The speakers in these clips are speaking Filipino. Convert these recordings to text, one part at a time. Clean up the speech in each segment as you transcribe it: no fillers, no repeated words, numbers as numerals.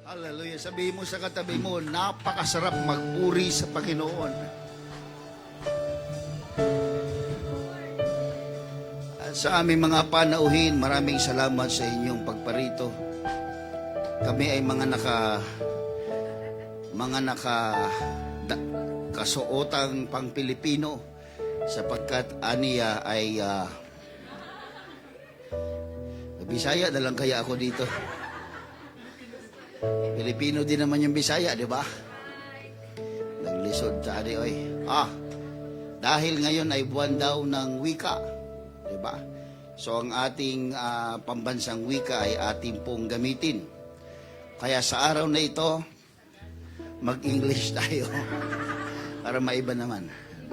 Hallelujah. Sabihin mo sa katabi mo, napakasarap magpuri sa Panginoon. At sa aming mga panauhin, maraming salamat sa inyong pagparito. Kami ay kasuotang pang Pilipino sapagkat aniya ay Bisaya na lang kaya ako dito. Pilipino din naman yung Bisaya, di ba? Naglisod sa adi, oy. Dahil ngayon ay buwan daw ng wika, di ba? So ang ating pambansang wika ay ating pong gamitin. Kaya sa araw na ito, mag-English tayo. Para maiba naman.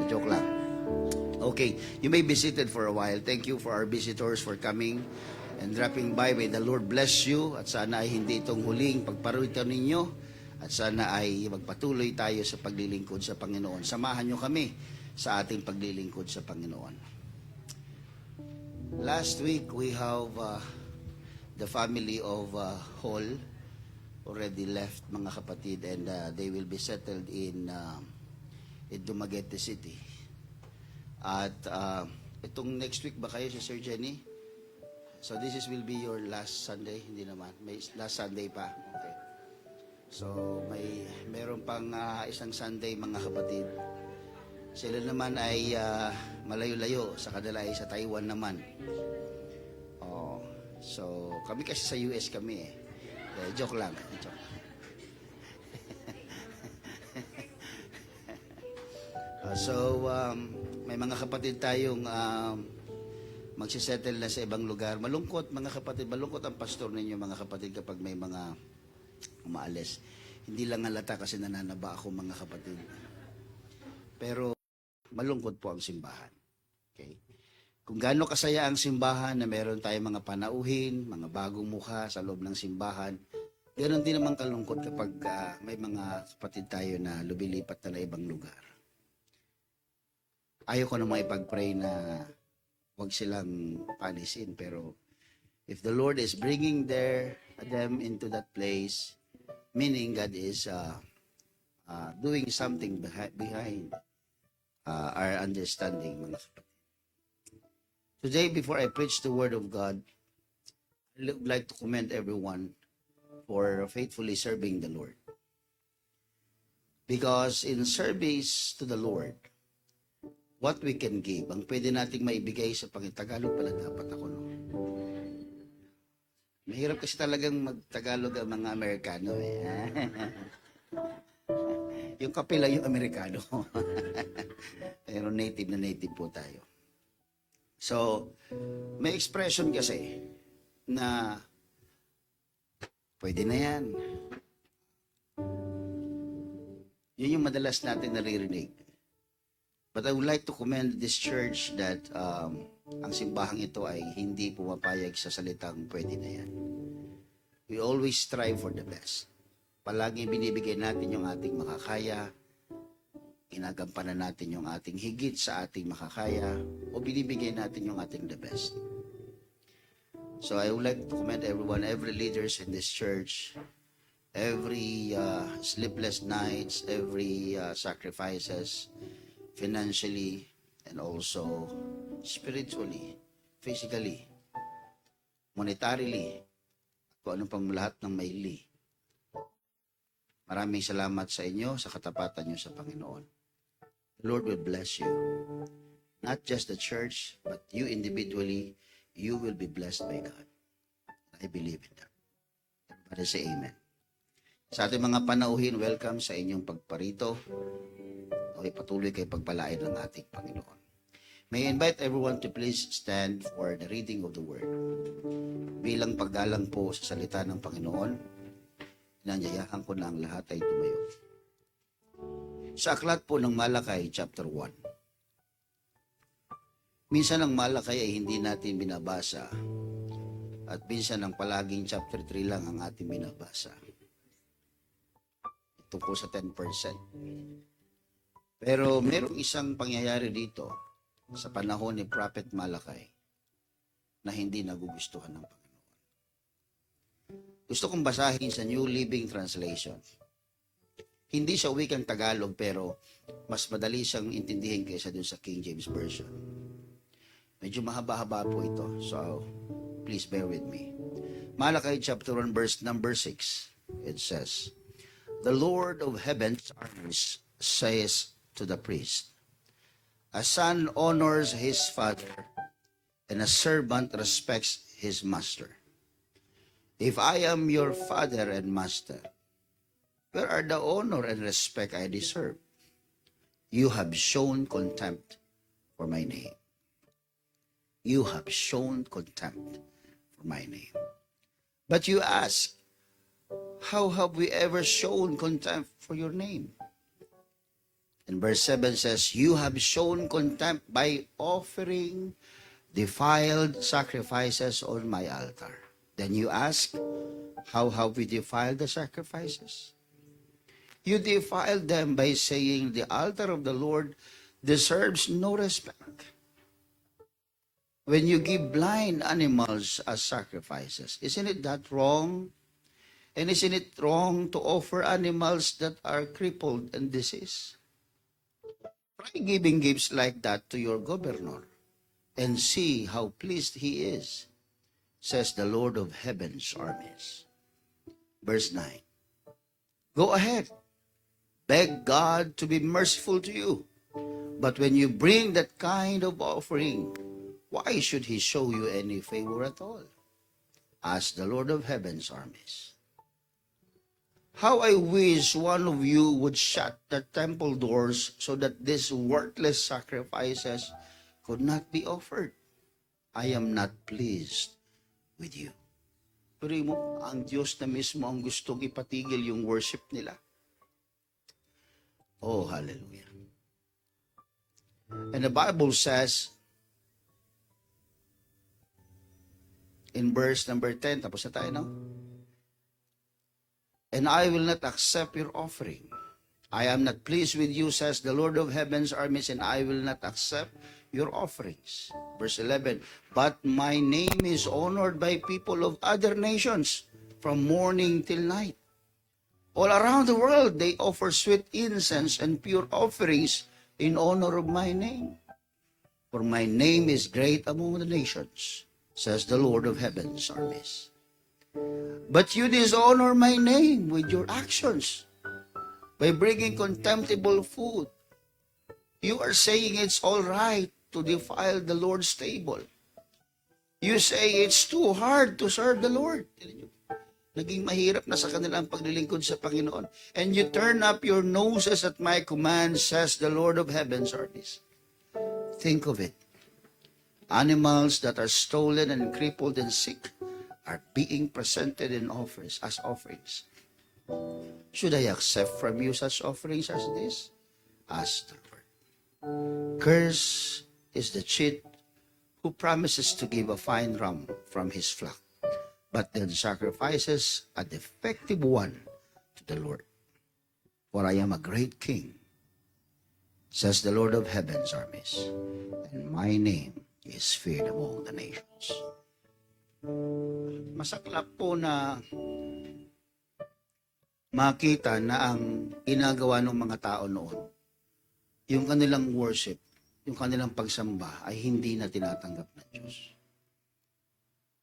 Joke lang. Okay, you may be seated for a while. Thank you for our visitors for coming and dropping by. May the Lord bless you at sana ay hindi itong huling pagparito ninyo at sana ay magpatuloy tayo sa paglilingkod sa Panginoon. Samahan nyo kami sa ating paglilingkod sa Panginoon. Last week we have the family of Hall already left, mga kapatid, and they will be settled in Dumaguete City. At itong next week ba kayo si Sir Jenny? So this will be your last Sunday? Hindi naman. May last Sunday pa. Okay. So meron pang isang Sunday, mga kapatid. Sila naman ay malayo-layo. Sa kadala ay sa Taiwan naman. So kami kasi sa US kami eh. Joke lang. Joke. May mga kapatid tayong magsisettle na sa ibang lugar. Malungkot, mga kapatid. Malungkot ang pastor ninyo, mga kapatid, kapag may mga umaalis. Hindi lang halata kasi nananaba ako, mga kapatid. Pero malungkot po ang simbahan. Okay? Kung gaano kasaya ang simbahan na meron tayong mga panauhin, mga bagong mukha sa loob ng simbahan, ganoon din naman kalungkot kapag may mga kapatid tayo na lumilipat na ibang lugar. Ayaw ko namang ipag-pray na huwag silang panisin, pero if the Lord is bringing them into that place, meaning God is doing something behind our understanding, mga kapatid. Today, before I preach the Word of God, I would like to commend everyone for faithfully serving the Lord. Because in service to the Lord, what we can give, ang pwede nating maibigay sa Tagalog pala dapat ako, no? Mahirap kasi talagang mag-Tagalog ang mga Amerikano eh. Yung kape lang yung Amerikano. Pero native na native po tayo. So, may expression kasi na pwede na yan. Yun yung madalas natin naririnig. But I would like to commend this church that ang simbahang ito ay hindi pumapayag sa salitang pwede na yan. We always strive for the best. Palagi binibigay natin yung ating makakaya, ginagampanan natin yung ating higit sa ating makakaya, o binibigay natin yung ating the best. So I would like to commend everyone, every leaders in this church, every sleepless nights, every sacrifices, financially, and also spiritually, physically, monetarily, kung ano pang lahat ng may li. Maraming salamat sa inyo, sa katapatan nyo sa Panginoon. The Lord will bless you. Not just the church, but you individually, you will be blessed by God. I believe in that. Everybody say amen. Sa ating mga panauhin, welcome sa inyong pagparito. Okay, patuloy kayo pagpalain ng ating Panginoon. May I invite everyone to please stand for the reading of the Word. Bilang paggalang po sa salita ng Panginoon, inanyayahan ko na ang lahat ay tumayo. Sa aklat po ng Malakay, chapter 1. Minsan ang Malakay ay hindi natin binabasa at minsan ang palaging chapter 3 lang ang ating binabasa. Ito po sa 10%. Pero merong isang pangyayari dito sa panahon ni Prophet Malakay na hindi nagugustuhan ng Panginoon. Gusto kong basahin sa New Living Translation. Hindi siya wikang Tagalog pero mas madali siyang intindihin kaysa dun sa King James Version. Medyo mahaba-haba po ito. So, please bear with me. Malachi chapter 1 verse number 6. It says, "The Lord of heaven's armies says to the priest, a son honors his father, and a servant respects his master. If I am your father and master, where are the honor and respect I deserve? You have shown contempt for my name." You have shown contempt for my name. But you ask, how have we ever shown contempt for your name? And verse 7 says, "You have shown contempt by offering defiled sacrifices on my altar." Then you ask, how have we defiled the sacrifices? You defiled them by saying the altar of the Lord deserves no respect. When you give blind animals as sacrifices, isn't it that wrong? And isn't it wrong to offer animals that are crippled and diseased? Try giving gifts like that to your governor and see how pleased he is, says the Lord of heaven's armies. Verse 9. Go ahead. Beg God to be merciful to you. But when you bring that kind of offering, why should he show you any favor at all? Asks the Lord of heaven's armies. How I wish one of you would shut the temple doors so that these worthless sacrifices could not be offered. I am not pleased with you. Pero mo, ang Diyos na mismo ang gustong ipatigil yung worship nila. Oh, hallelujah. And the Bible says, in verse number 10, tapos na tayo, no? And I will not accept your offering. I am not pleased with you, says the Lord of heaven's armies, and I will not accept your offerings. Verse 11, but my name is honored by people of other nations from morning till night. All around the world, they offer sweet incense and pure offerings in honor of my name. For my name is great among the nations, says the Lord of heaven's armies. But you dishonor my name with your actions by bringing contemptible food. You are saying it's all right to defile the Lord's table. You say it's too hard to serve the Lord. Naging mahirap na sa kanilang paglilingkod sa Panginoon. And you turn up your noses at my command, says the Lord of heaven's armies. Think of it. Animals that are stolen and crippled and sick are being presented in offers as offerings. Should I accept from you such offerings as this? Asked the Lord. Cursed is the cheat who promises to give a fine ram from his flock, but then sacrifices a defective one to the Lord. For I am a great king, says the Lord of heaven's armies, and my name is feared among the nations. Masaklap po na makita na ang ginagawa ng mga tao noon, yung kanilang worship, yung kanilang pagsamba ay hindi na tinatanggap ng Diyos.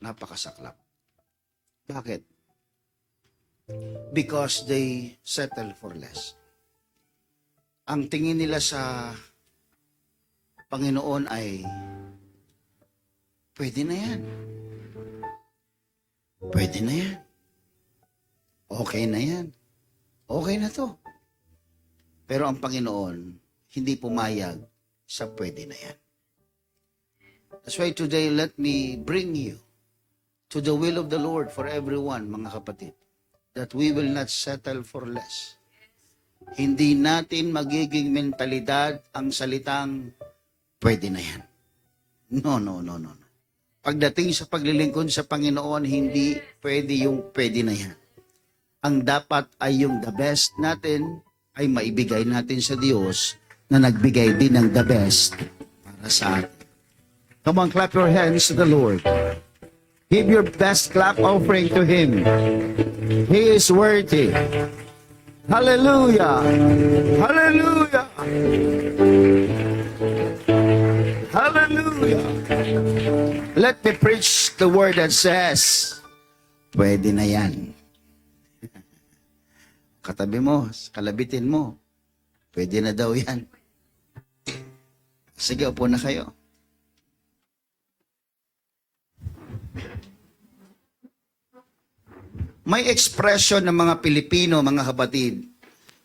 Napakasaklap. Bakit? Because they settle for less. Ang tingin nila sa Panginoon ay, pwede na yan. Pwede na yan. Okay na yan. Okay na to. Pero ang Panginoon, hindi pumayag sa pwede na yan. That's why today, let me bring you to the will of the Lord for everyone, mga kapatid, that we will not settle for less. Hindi natin magiging mentalidad ang salitang pwede na yan. No. Pagdating sa paglilingkod sa Panginoon, hindi pwede yung pwede na yan. Ang dapat ay yung the best natin ay maibigay natin sa Diyos na nagbigay din ng the best para sa atin. Come on, clap your hands to the Lord. Give your best clap offering to Him. He is worthy. Hallelujah! Hallelujah! Hallelujah! Let me preach the word that says, pwede na yan. Katabi mo, kalabitin mo, pwede na daw yan. Sige, upo na kayo. May expression ng mga Pilipino, mga kapatid,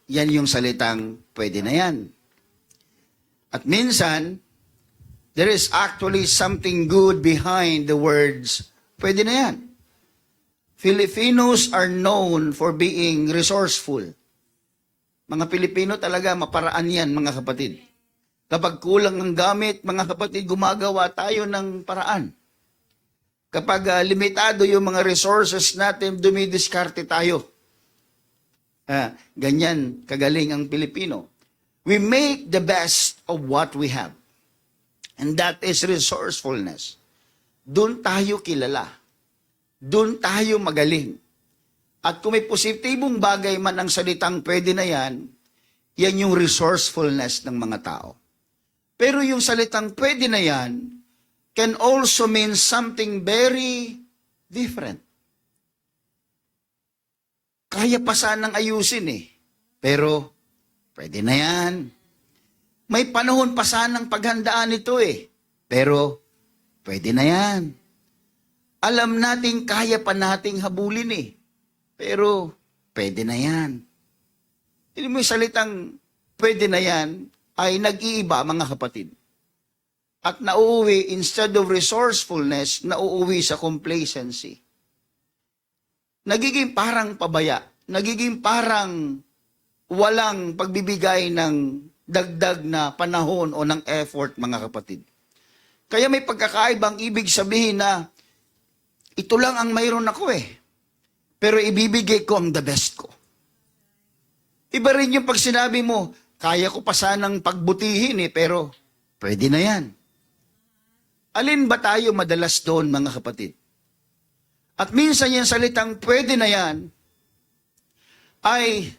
yan yung salitang pwede na yan. At minsan, there is actually something good behind the words, pwede na yan. Filipinos are known for being resourceful. Mga Pilipino talaga, maparaan yan, mga kapatid. Kapag kulang ang gamit, mga kapatid, gumagawa tayo ng paraan. Kapag limitado yung mga resources natin, dumidiskarte tayo. Ganyan, kagaling ang Pilipino. We make the best of what we have. And that is resourcefulness. Doon tayo kilala. Doon tayo magaling. At kung may positibong bagay man ang salitang pwede na yan, yan yung resourcefulness ng mga tao. Pero yung salitang pwede na yan, can also mean something very different. Kaya pa sanang ayusin pero pwede na yan. May panahon pa sanang paghandaan ito pero pwede na yan. Alam nating kaya pa nating habulin pero pwede na yan. Hindi mo yung salitang pwede na yan ay nag-iiba, mga kapatid. At nauuwi, instead of resourcefulness, nauuwi sa complacency. Nagiging parang pabaya. Nagiging parang walang pagbibigay ng dagdag na panahon o ng effort, mga kapatid. Kaya may pagkakaibang ibig sabihin na ito lang ang mayroon ako pero ibibigay ko ang the best ko. Iba rin yung pag sinabi mo, kaya ko pa sanang pagbutihin pero pwede na yan. Alin ba tayo madalas doon, mga kapatid? At minsan yung salitang pwede na yan ay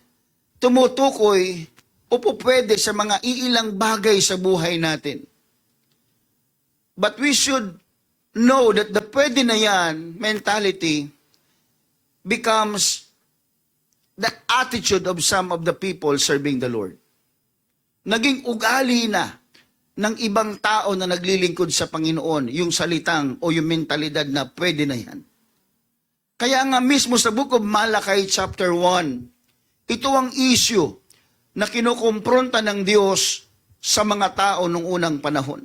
tumutukoy o pwede sa mga iilang bagay sa buhay natin. But we should know that the pwede na yan mentality becomes the attitude of some of the people serving the Lord. Naging ugali na ng ibang tao na naglilingkod sa Panginoon, yung salitang o yung mentalidad na pwede na yan. Kaya nga mismo sa Book of Malachi chapter 1, ito ang issue na kinukumpronta ng Diyos sa mga tao nung unang panahon.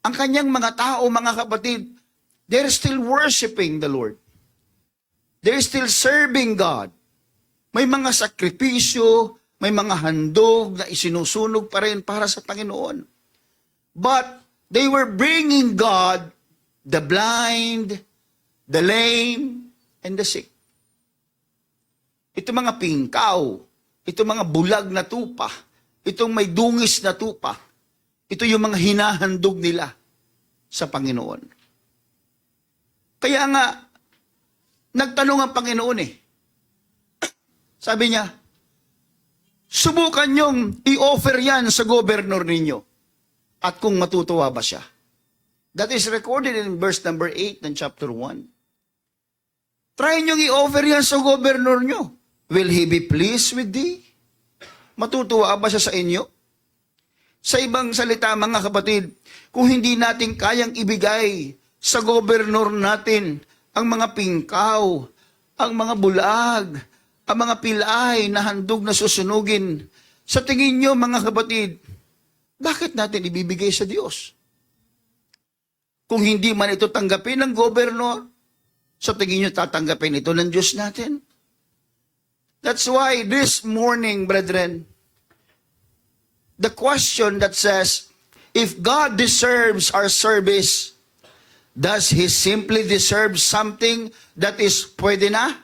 Ang kanyang mga tao, mga kapatid, they're still worshiping the Lord. They're still serving God. May mga sakripisyo, may mga handog na isinusunog pa rin para sa Panginoon. But they were bringing God the blind, the lame, and the sick. Ito mga pingkaw, ito mga bulag na tupa, itong may dungis na tupa, ito yung mga hinahandog nila sa Panginoon. Kaya nga, nagtanong ang Panginoon Sabi niya, subukan niyong i-offer yan sa gobernur ninyo. At kung matutuwa ba siya. That is recorded in verse number 8 ng chapter 1. Try niyong i-offer yan sa gobernur niyo. Will he be pleased with thee? Matutuwa ba siya sa inyo? Sa ibang salita, mga kapatid, kung hindi natin kayang ibigay sa gobernur natin ang mga pingkaw, ang mga bulag, ang mga pilay na handog na susunugin, sa tingin niyo, mga kapatid, bakit natin ibibigay sa Diyos? Kung hindi man ito tanggapin ng gobernur, sa tingin nyo tatanggapin ito ng Diyos natin? That's why this morning, brethren, the question that says, if God deserves our service, does He simply deserve something that is pwede na?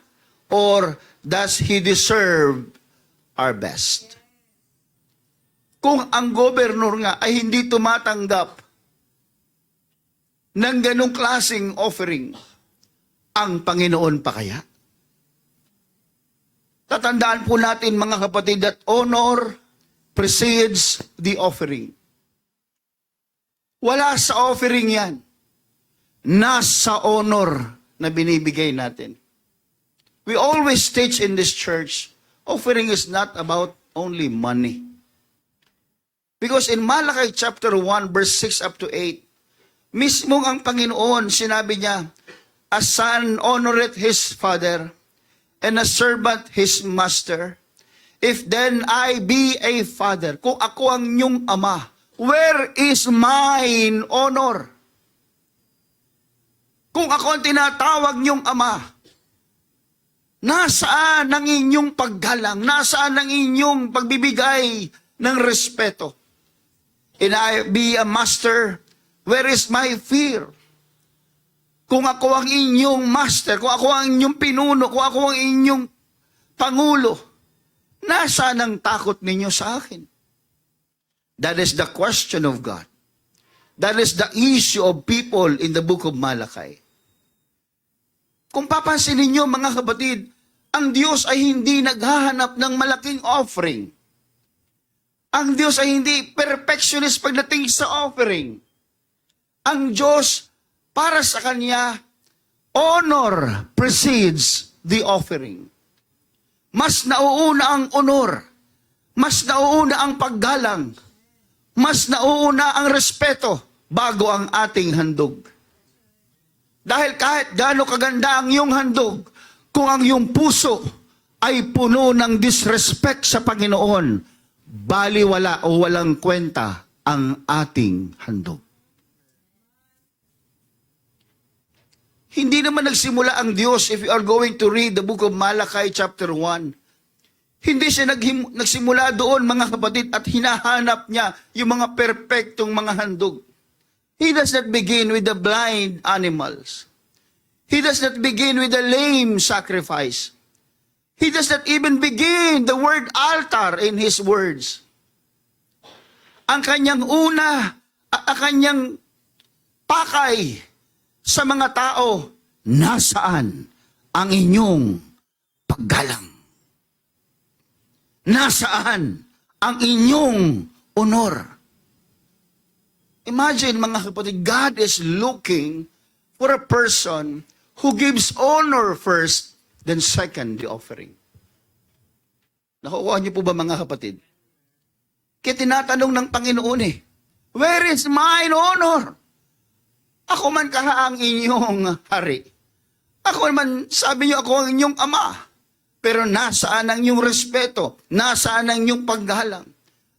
Or does He deserve our best? Kung ang gobernur nga ay hindi tumatanggap ng ganong klaseng offering, ang Panginoon pa kaya? Tatandaan po natin mga kapatid that honor precedes the offering. Wala sa offering yan. Nasa honor na binibigay natin. We always teach in this church, offering is not about only money. Because in Malachi chapter 1 verse 6 up to 8, mismong ang Panginoon, sinabi niya, a son honoreth his father, and a servant his master. If then I be a father, kung ako ang inyong ama, where is mine honor? Kung ako ang tinatawag niyong ama, nasaan ang inyong paggalang? Nasaan ang inyong pagbibigay ng respeto? And I be a master, where is my fear? Kung ako ang inyong master, kung ako ang inyong pinuno, kung ako ang inyong pangulo, nasaan ang takot ninyo sa akin? That is the question of God. That is the issue of people in the book of Malachi. Kung papansin ninyo mga kapatid, ang Diyos ay hindi naghahanap ng malaking offering. Ang Diyos ay hindi perfectionist pagdating sa offering. Ang Diyos, para sa Kanya, honor precedes the offering. Mas nauuna ang honor, mas nauuna ang paggalang, mas nauuna ang respeto bago ang ating handog. Dahil kahit gaano kaganda ang iyong handog, kung ang iyong puso ay puno ng disrespect sa Panginoon, baliwala o walang kwenta ang ating handog. Hindi naman nagsimula ang Diyos, if you are going to read the book of Malachi chapter 1, hindi siya nagsimula doon mga kapatid at hinahanap niya yung mga perpektong mga handog. He does not begin with the blind animals. He does not begin with the lame sacrifice. He does not even begin the word altar in his words. Ang kanyang una, ang kanyang pakay sa mga tao, nasaan ang inyong paggalang? Nasaan ang inyong honor? Imagine mga kapatid, God is looking for a person who gives honor first, then second, the offering. Nakukuha niyo po ba mga kapatid? Kaya tinatanong ng Panginoon where is mine honor? Ako man ang inyong hari. Ako man, sabi niyo, ako ang inyong ama. Pero nasaan ang inyong respeto? Nasaan ang inyong paggalang?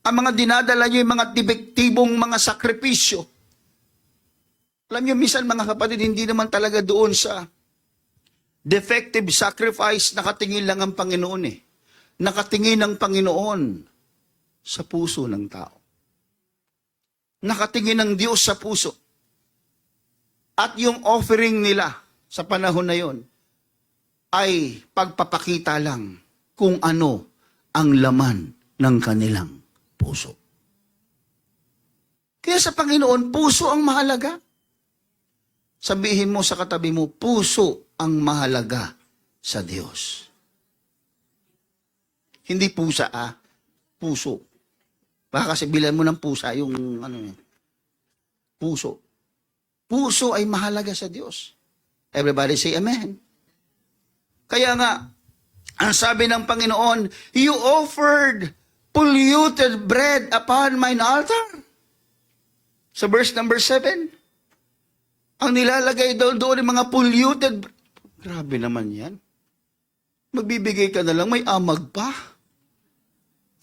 Ang mga dinadala niyo yung mga tibektibong mga sakripisyo. Alam niyo, minsan mga kapatid, hindi naman talaga doon sa defective sacrifice nakatingin lang ang Panginoon Nakatingin ang Panginoon sa puso ng tao. Nakatingin ang Diyos sa puso. At yung offering nila sa panahon na yon ay pagpapakita lang kung ano ang laman ng kanilang puso. Kaya sa Panginoon, puso ang mahalaga. Sabihin mo sa katabi mo, puso ang mahalaga sa Diyos. Hindi pusa, puso. Baka kasi bilan mo ng pusa, yung puso. Puso ay mahalaga sa Diyos. Everybody say amen. Kaya nga, ang sabi ng Panginoon, you offered polluted bread upon mine altar. Sa verse number 7, ang nilalagay doon yung mga polluted bread. Grabe naman yan. Magbibigay ka na lang, may amag pa.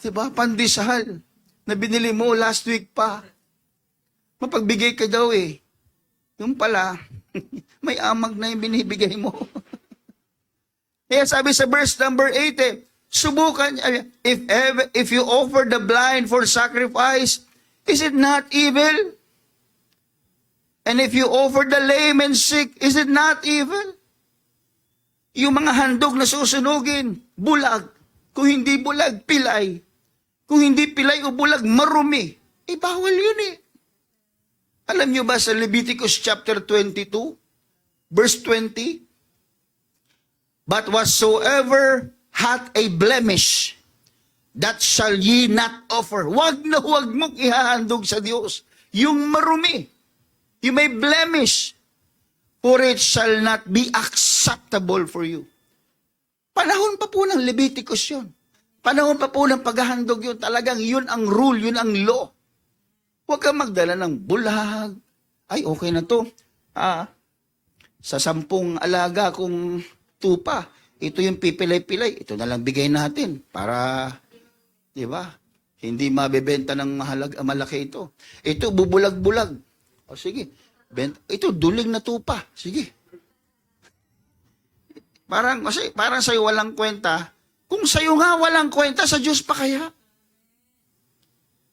Diba? Pandesal na binili mo last week pa. Mapagbigay ka daw Yung pala, may amag na yung binibigay mo. Kaya sabi sa verse number 8, subukan, if you offer the blind for sacrifice, is it not evil? And if you offer the lame and sick, is it not evil? Yung mga handog na susunugin, bulag. Kung hindi bulag, pilay. Kung hindi pilay o bulag, marumi. Bawal yun Alam nyo ba sa Leviticus chapter 22, verse 20, But whatsoever hath a blemish, that shall ye not offer. Wag na wag mong ihahandog sa Diyos yung marumi, yung may blemish, for it shall not be acceptable for you. Panahon pa po ng Leviticus yun. Panahon pa po ng paghahandog yun. Talagang yun ang rule, yun ang law. Huwag kang magdala ng bulag. Ay, okay na to. Sa 10 alaga kong tupa, ito yung pipilay-pilay. Ito na lang bigay natin para, di ba, hindi mabebenta ng malaki ito. Ito, bubulag-bulag. O sige, ito, duling na tupa. Sige. Parang sa'yo walang kwenta. Kung sa'yo nga walang kwenta, sa Diyos pa kaya?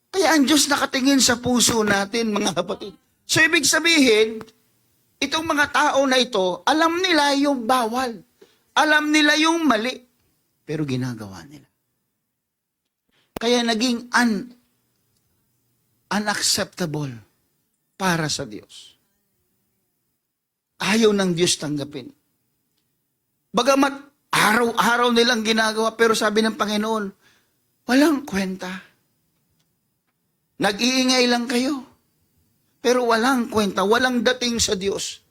Kaya ang Diyos nakatingin sa puso natin, mga kapatid. So, ibig sabihin, itong mga tao na ito, alam nila yung bawal. Alam nila yung mali. Pero ginagawa nila. Kaya naging unacceptable para sa Diyos. Ayaw ng Diyos tanggapin. Bagamat araw-araw nilang ginagawa, pero sabi ng Panginoon, walang kwenta. Nag-iingay lang kayo. Pero walang kwenta, walang dating sa Diyos.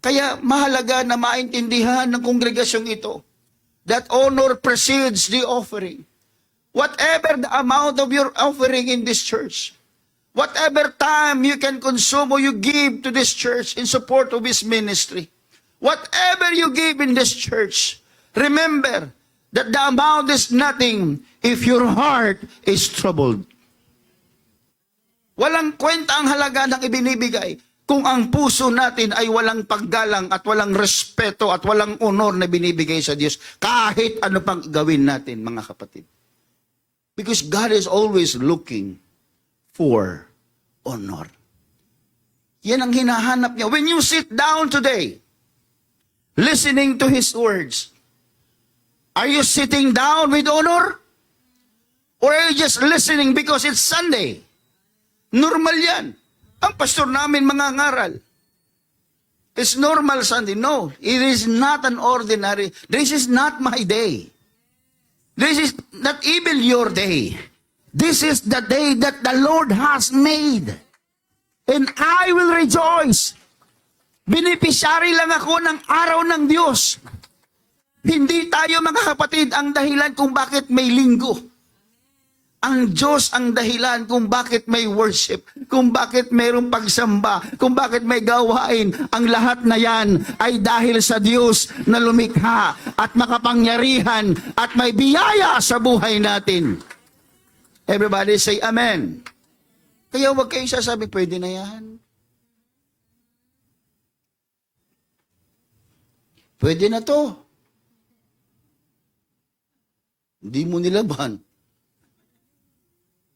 Kaya mahalaga na maintindihan ng kongregasyong ito that honor precedes the offering. Whatever the amount of your offering in this church, whatever time you can consume or you give to this church in support of His ministry, whatever you give in this church, remember that the amount is nothing if your heart is troubled. Walang kwenta ang halaga ng ibinibigay kung ang puso natin ay walang paggalang at walang respeto at walang honor na binibigay sa Diyos. Kahit ano pang gawin natin, mga kapatid. Because God is always looking for honor. Yan ang hinahanap niya. When you sit down today, listening to His words, are you sitting down with honor? Or are you just listening because it's Sunday? Normal yan. Ang pastor namin mga ngaral. It's normal Sunday. No, it is not an ordinary. This is not my day. This is not even your day. This is the day that the Lord has made. And I will rejoice. Beneficiary lang ako ng araw ng Diyos. Hindi tayo mga kapatid ang dahilan kung bakit may linggo. Ang Diyos ang dahilan kung bakit may worship, kung bakit mayroong pagsamba, kung bakit may gawain. Ang lahat na yan ay dahil sa Diyos na lumikha at makapangyarihan at may biyaya sa buhay natin. Everybody say amen. Kaya huwag kayong sasabi, pwede na yan. Pwede na to. Hindi mo nilaban.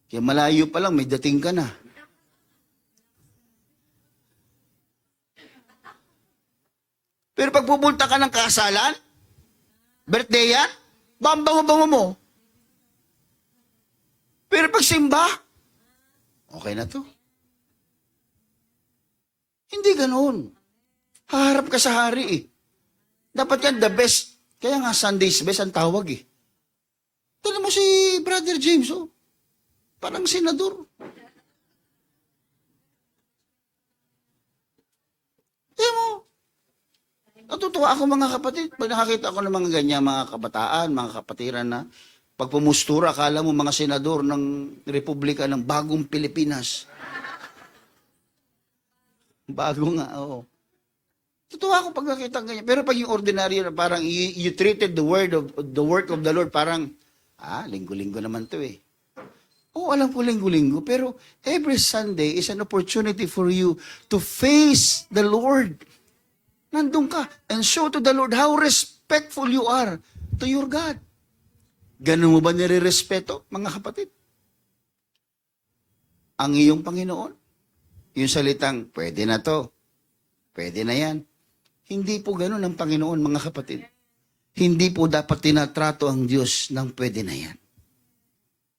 Kaya malayo pa lang, may dating ka na. Pero pag pupunta ka ng kasalan, birthday yan, bango-bango mo. Pero pag simba, okay na to. Hindi ganoon. Haharap ka sa hari eh. Dapat yan the best. Kaya nga Sunday's best ang tawag eh. Tignan mo si Brother James oh. Parang senador. mo, natutuwa ako mga kapatid. Pag nakakita ko ng mga ganyan, mga kabataan, mga kapatiran na pag pumustura, akala mo mga senador ng Republika ng Bagong Pilipinas. Bago nga, oo. Tutuwa ako pag nakita ganyan. Pero pag yung ordinary, parang you treated the work of the Lord, parang, linggo-linggo naman to eh. Oo, alam ko linggo-linggo, pero every Sunday is an opportunity for you to face the Lord. Nandun ka and show to the Lord how respectful you are to your God. Ganun mo ba nire-respeto, mga kapatid? Ang iyong Panginoon? Yung salitang, pwede na to, pwede na yan. Hindi po ganun ang Panginoon, mga kapatid. Hindi po dapat tinatrato ang Diyos ng pwede na yan.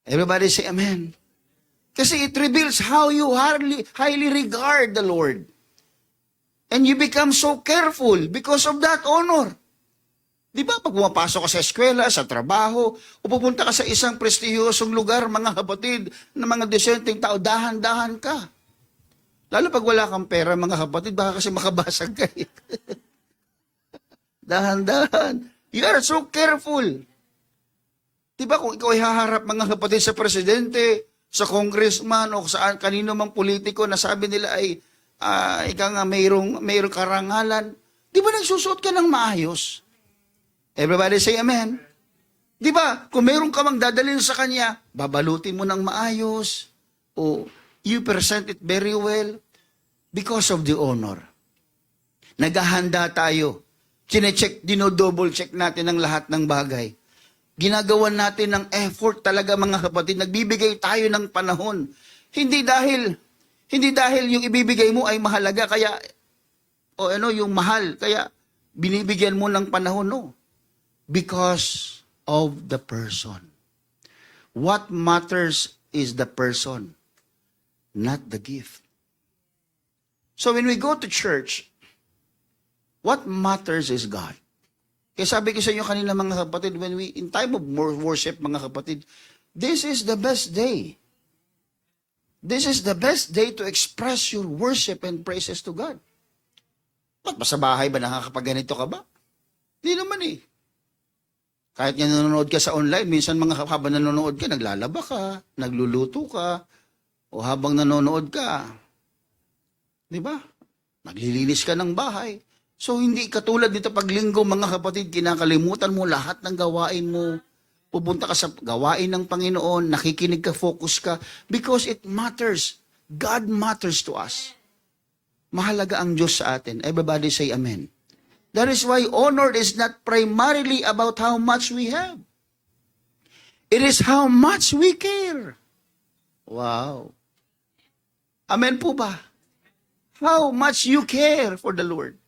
Everybody say amen. Kasi it reveals how you highly regard the Lord. And you become so careful because of that honor. Di ba, pag pumapasok ka sa eskwela, sa trabaho, o pupunta ka sa isang prestiyosong lugar, mga kapatid, na mga desenteng tao, dahan-dahan ka. Lalo pag wala kang pera, mga kapatid, baka kasi makabasag ka eh. Dahan-dahan. You are so careful. Di ba, kung ikaw ay haharap, mga kapatid, sa presidente, sa congressman, o saan kanino mang politiko na sabi nila ay, ikaw nga mayroong karangalan, di ba nagsusuot ka ng maayos? Everybody say amen. Di ba, kung mayroon ka mang dadalhin sa kanya, babalutin mo ng maayos, o you present it very well because of the honor. Naghahanda tayo. Chine-check, dino-double check natin ang lahat ng bagay. Ginagawan natin ng effort talaga, mga kapatid. Nagbibigay tayo ng panahon. Hindi dahil yung ibibigay mo ay mahalaga, kaya, yung mahal, kaya binibigyan mo ng panahon, no. Because of the person. What matters is the person, not the gift. So when we go to church, what matters is God. Kaya sabi ko sa inyo kanina, mga kapatid, in time of worship, mga kapatid, this is the best day. This is the best day to express your worship and praises to God. Ba't ba sa bahay ba nakakapagganito ka ba? Hindi naman eh. Kahit nga nanonood ka sa online, minsan habang nanonood ka, naglalaba ka, nagluluto ka, o habang nanonood ka, di ba? Naglilinis ka ng bahay. So, hindi katulad dito paglinggo, mga kapatid, kinakalimutan mo lahat ng gawain mo. Pupunta ka sa gawain ng Panginoon, nakikinig ka, focus ka, because it matters. God matters to us. Mahalaga ang Diyos sa atin. Everybody say amen. That is why honor is not primarily about how much we have. It is how much we care. Wow. Amen po ba? How much you care for the Lord.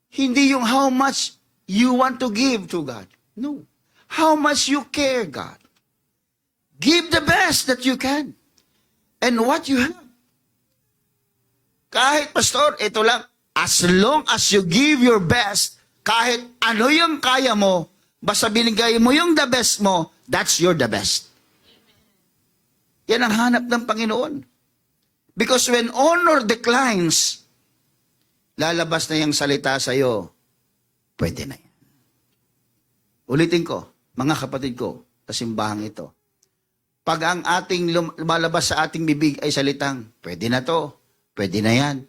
Hindi yung how much you want to give to God. No. How much you care, God. Give the best that you can. And what you have. Kahit, pastor, ito lang, as long as you give your best, kahit ano yung kaya mo, basta binigay mo yung the best mo, that's your the best. Yan ang hanap ng Panginoon. Because when honor declines, lalabas na yung salita sa'yo, pwede na yan. Ulitin ko, mga kapatid ko, sa simbahang ito. Pag ang ating lumalabas sa ating bibig ay salitang, pwede na to, pwede na yan.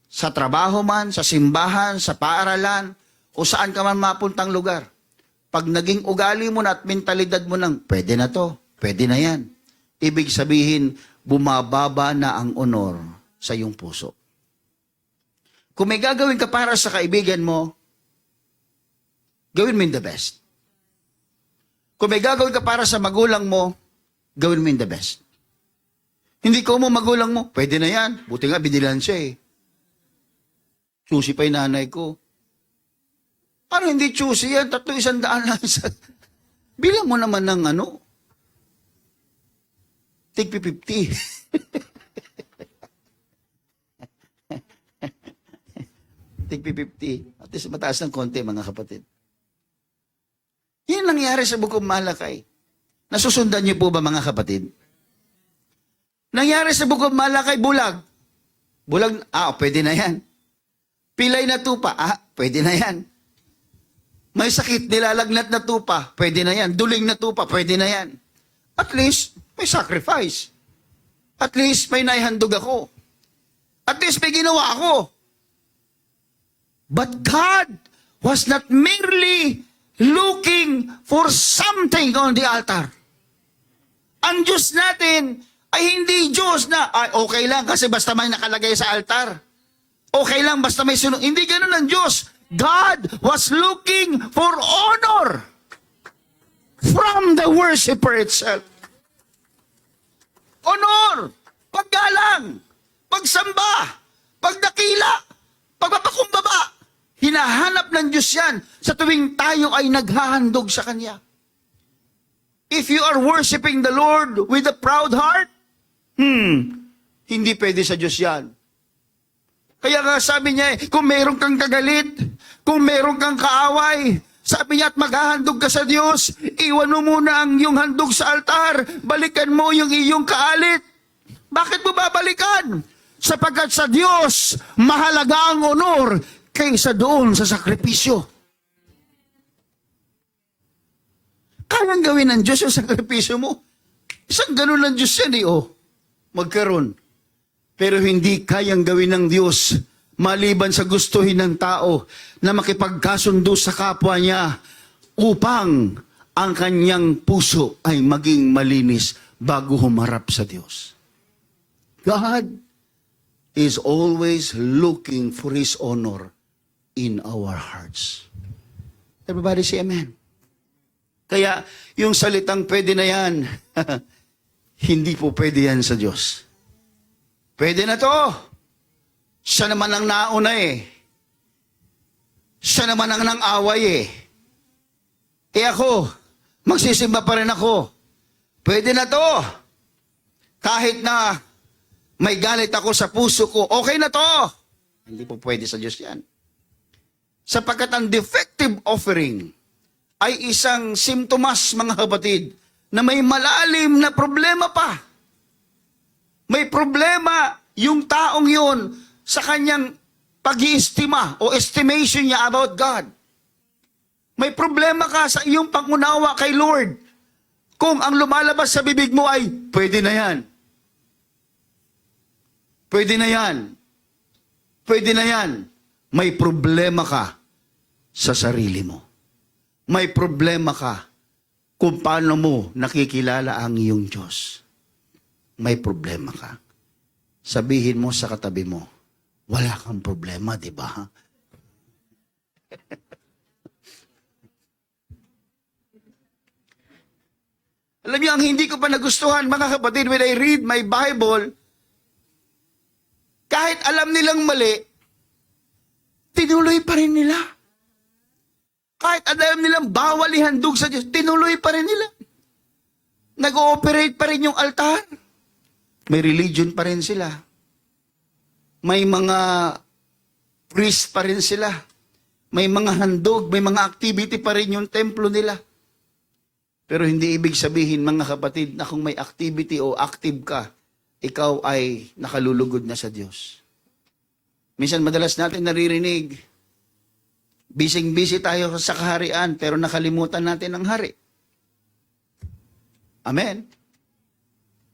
Sa trabaho man, sa simbahan, sa paaralan, o saan ka man mapuntang lugar. Pag naging ugali mo na at mentalidad mo ng, pwede na to, pwede na yan. Ibig sabihin, bumababa na ang honor sa iyong puso. Kung may gagawin ka para sa kaibigan mo, gawin mo yung the best. Kung may gagawin ka para sa magulang mo, gawin mo yung the best. Hindi ko mo magulang mo, pwede na yan. Buti nga, binilan siya eh. Chusi pa yung nanay ko. Paano hindi chusi yan? 300 lang sa... Bilang mo naman ng ano? Take 50. Take 50. At least mataas ng konti, mga kapatid. Yan nangyari sa Bukong Malakay. Nasusundan niyo po ba, mga kapatid? Nangyari sa Bukong Malakay, bulag. Bulag, pwede na yan. Pilay na tupa, pwede na yan. May sakit, nilalagnat na tupa, pwede na yan. Duling na tupa, pwede na yan. At least, may sacrifice. At least, may naihandog ako. At least, may ginawa ako. But God was not merely looking for something on the altar. Ang Diyos natin ay hindi Diyos na, okay lang kasi basta may nakalagay sa altar. Okay lang, basta may sunod. Hindi ganun ang Diyos. God was looking for honor from the worshiper itself. Honor, paggalang, pagsamba, pagdakila, pagpapakumbaba. Hinahanap ng Diyos yan sa tuwing tayo ay naghahandog sa Kanya. If you are worshiping the Lord with a proud heart, hindi pwede sa Diyos yan. Kaya nga sabi niya, kung meron kang kagalit, kung meron kang kaaway, sabi niya, at maghahandog ka sa Diyos, iwan mo muna ang iyong handog sa altar, balikan mo yung iyong kaalit. Bakit mo babalikan? Sapagkat sa Diyos, mahalaga ang honor kaysa doon sa sakripisyo. Kayang gawin ng Diyos yung sakripisyo mo. Isang ganun lang Diyos yan magkaroon. Pero hindi kayang gawin ng Diyos maliban sa gustuhin ng tao na makipagkasundo sa kapwa niya upang ang kanyang puso ay maging malinis bago humarap sa Diyos. God is always looking for His honor in our hearts. Everybody say amen. Kaya yung salitang pwede na yan, hindi po pwede yan sa Diyos. Pwede na to. Siya naman ang nauna Siya naman ang nang-away ako, magsisimba pa rin ako. Pwede na to. Kahit na may galit ako sa puso ko, okay na to. Hindi po pwede sa Diyos yan. Sapagkat ang defective offering ay isang simptomas, mga kapatid, na may malalim na problema pa. May problema yung taong yun sa kanyang pag-iistima o estimation niya about God. May problema ka sa iyong pangunawa kay Lord. Kung ang lumalabas sa bibig mo ay, pwede na yan. Pwede na yan. Pwede na yan. May problema ka sa sarili mo. May problema ka kung paano mo nakikilala ang iyong Diyos. May problema ka. Sabihin mo sa katabi mo, wala kang problema, di ba? Alam niyo, ang hindi ko pa nagustuhan, mga kapatid, when I read my Bible, kahit alam nilang mali, tinuloy pa rin nila. Kahit alam nilang bawal ihandog sa Diyos, tinuloy pa rin nila. Nag-ooperate pa rin yung altar. May religion pa rin sila. May mga priest pa rin sila. May mga handog, may mga activity pa rin yung templo nila. Pero hindi ibig sabihin, mga kapatid, na kung may activity o active ka, ikaw ay nakalulugod na sa Diyos. Minsan madalas natin naririnig, busy tayo sa kaharian, pero nakalimutan natin ang hari. Amen?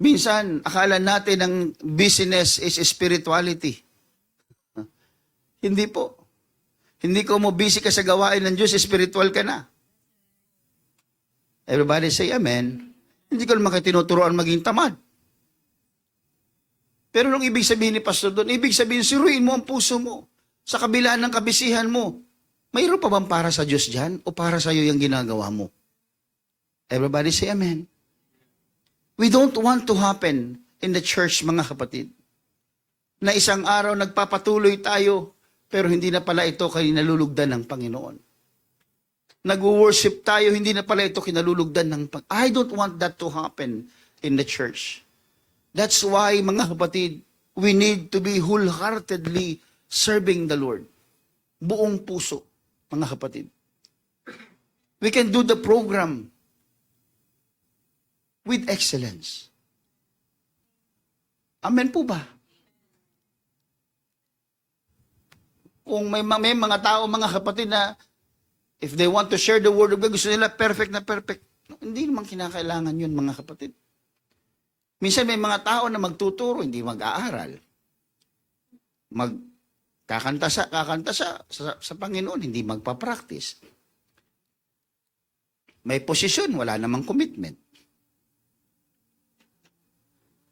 Minsan, akala natin ang business is spirituality. Hindi po. Hindi ko mo busy ka sa gawain ng Diyos, spiritual ka na. Everybody say amen. Hindi ko naman kayo tinuturoan maging tamad. Pero nung ibig sabihin ni Pastor doon, ibig sabihin, siruin mo ang puso mo. Sa kabila ng kabisihan mo. Mayroon pa bang para sa Diyos dyan? O para sa iyo yung ginagawa mo? Everybody say amen. We don't want to happen in the church, mga kapatid, na isang araw nagpapatuloy tayo, pero hindi na pala ito kinalulugdan ng Panginoon. Nag-worship tayo, hindi na pala ito kinalulugdan ng Panginoon. I don't want that to happen in the church. That's why, mga kapatid, we need to be wholeheartedly serving the Lord. Buong puso, mga kapatid. We can do the program with excellence. Amen po ba? Kung may mga tao, mga kapatid, na if they want to share the word of God, gusto nila perfect na perfect. Hindi naman kinakailangan yun, mga kapatid. Minsan may mga tao na magtuturo, hindi mag-aaral. Kakanta sa Panginoon, hindi magpa-practice. May posisyon, wala namang commitment.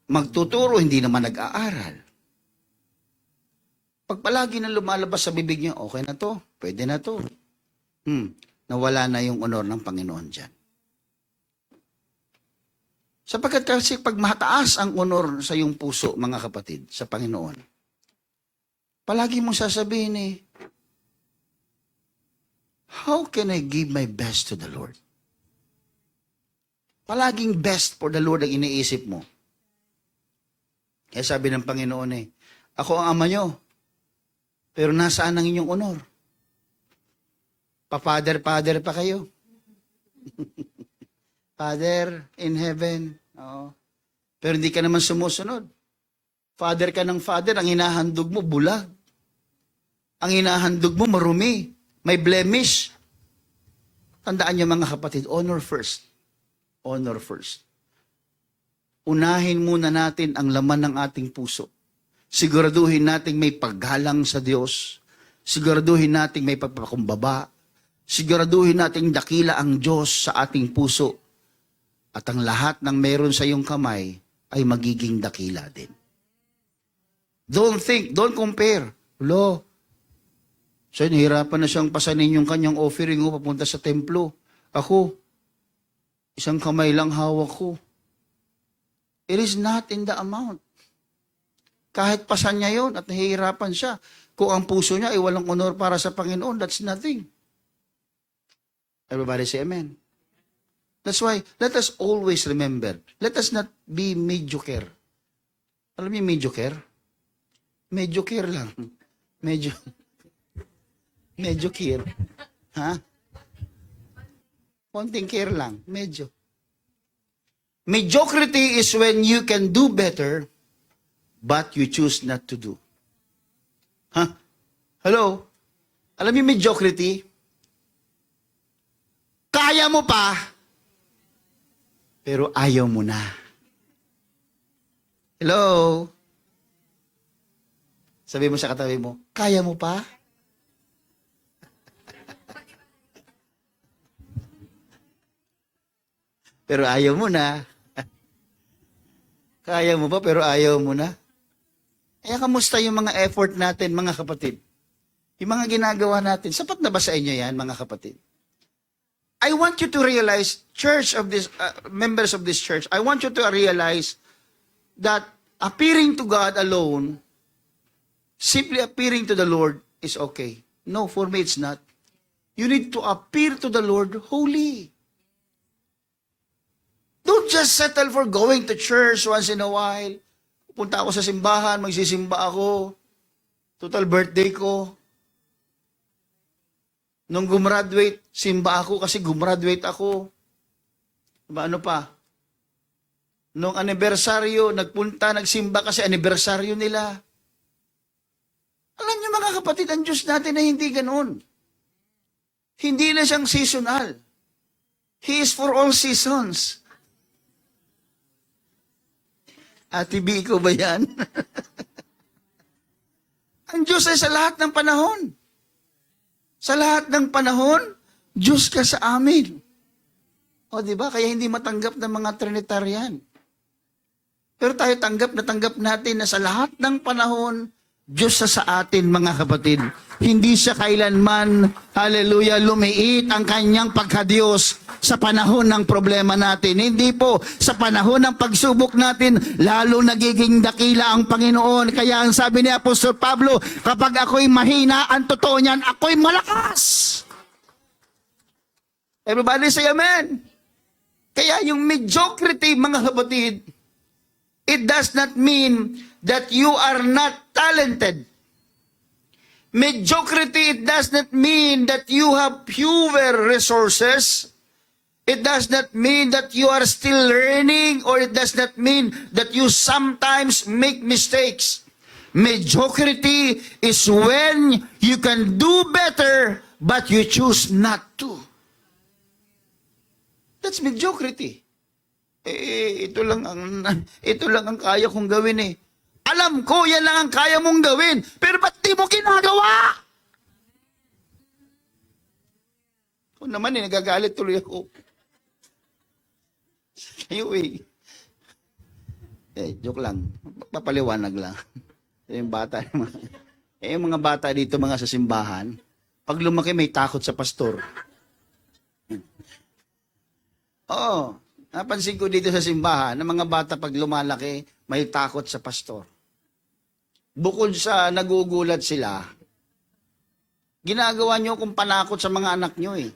Magtuturo, hindi naman nag-aaral. Pag palagi na lumalabas sa bibig niya, okay na to, pwede na to. Nawala na yung honor ng Panginoon dyan. Sapagkat kasi pag mataas ang honor sa iyong puso, mga kapatid, sa Panginoon, palagi mong sasabihin how can I give my best to the Lord? Palaging best for the Lord ang iniisip mo. Kaya sabi ng Panginoon ako ang ama nyo. Pero nasaan ang inyong honor? Pa-father pa kayo. Father in heaven. Oo. Pero hindi ka naman sumusunod. Father ka ng father, ang hinahandog mo, bulag. Ang hinahandog mo, marumi. May blemish. Tandaan niyo mga kapatid, honor first. Honor first. Unahin muna natin ang laman ng ating puso. Siguraduhin natin may paggalang sa Diyos. Siguraduhin natin may pagpapakumbaba. Siguraduhin natin dakila ang Diyos sa ating puso. At ang lahat ng meron sa iyong kamay ay magiging dakila din. Don't think, don't compare. Lo, so nahirapan na siyang pasanin yung kanyang offering papunta sa templo. Ako, isang kamay lang hawak ko. It is not in the amount. Kahit pasan niya yun at nahihirapan siya, kung ang puso niya ay walang honor para sa Panginoon, that's nothing. Everybody say amen. That's why, let us always remember, let us not be mediocre. Alam niyo mediocre? Mediocre lang. Mediocre. Ha? Konting care lang. Medyo. Mediocrity is when you can do better, but you choose not to do. Ha? Hello? Alam niyo mediocrity? Kaya mo pa, pero ayaw mo na. Hello? Sabi mo sa katabi mo, kaya mo pa? Pero ayaw mo na. Kaya mo pa, pero ayaw mo na. Kaya kamusta yung mga effort natin, mga kapatid? Yung mga ginagawa natin, sapat na ba sa inyo yan, mga kapatid? I want you to realize, members of this church, I want you to realize that appearing to God alone, simply appearing to the Lord is okay. No, for me it's not. You need to appear to the Lord holy. Don't just settle for going to church once in a while. Punta ako sa simbahan, magsisimba ako. Total birthday ko. Nung gumraduate, simba ako kasi gumraduate ako. Diba, ano pa? Nung anibersaryo, nagsimba kasi anibersaryo nila. Alam niyo mga kapatid, ang Diyos natin ay hindi ganoon. Hindi na siyang seasonal. He is for all seasons. Ate B, ko ba yan? Ang Diyos ay sa lahat ng panahon. Sa lahat ng panahon, Diyos ka sa amin. O, di ba? Kaya hindi matanggap ng mga Trinitarian. Pero tayo tanggap natin na sa lahat ng panahon, Diyos sa atin, mga kapatid. Hindi siya kailanman, hallelujah, lumiit ang kanyang pagka-Diyos sa panahon ng problema natin. Hindi po, sa panahon ng pagsubok natin, lalo nagiging dakila ang Panginoon. Kaya ang sabi ni Apostol Pablo, kapag ako'y mahina, ang totoo niyan, ako'y malakas. Everybody say amen. Kaya yung mediocrity, mga kapatid, it does not mean that you are not talented. Mediocrity, it does not mean that you have fewer resources. It does not mean that you are still learning, or it does not mean that you sometimes make mistakes. Mediocrity is when you can do better, but you choose not to. That's mediocrity. Ito lang ang kaya kong gawin eh. Alam ko, yan lang ang kaya mong gawin. Pero ba't di mo ginagawa? Kung naman nagagalit tuloy ako. Kayo joke lang. Papaliwanag lang. Yung bata, yung mga bata dito, mga sa simbahan, pag lumaki may takot sa pastor. Oo. Napansin ko dito sa simbahan, na mga bata pag lumalaki, may takot sa pastor. Bukod sa nagugulat sila, ginagawa nyo kung panakot sa mga anak nyo eh.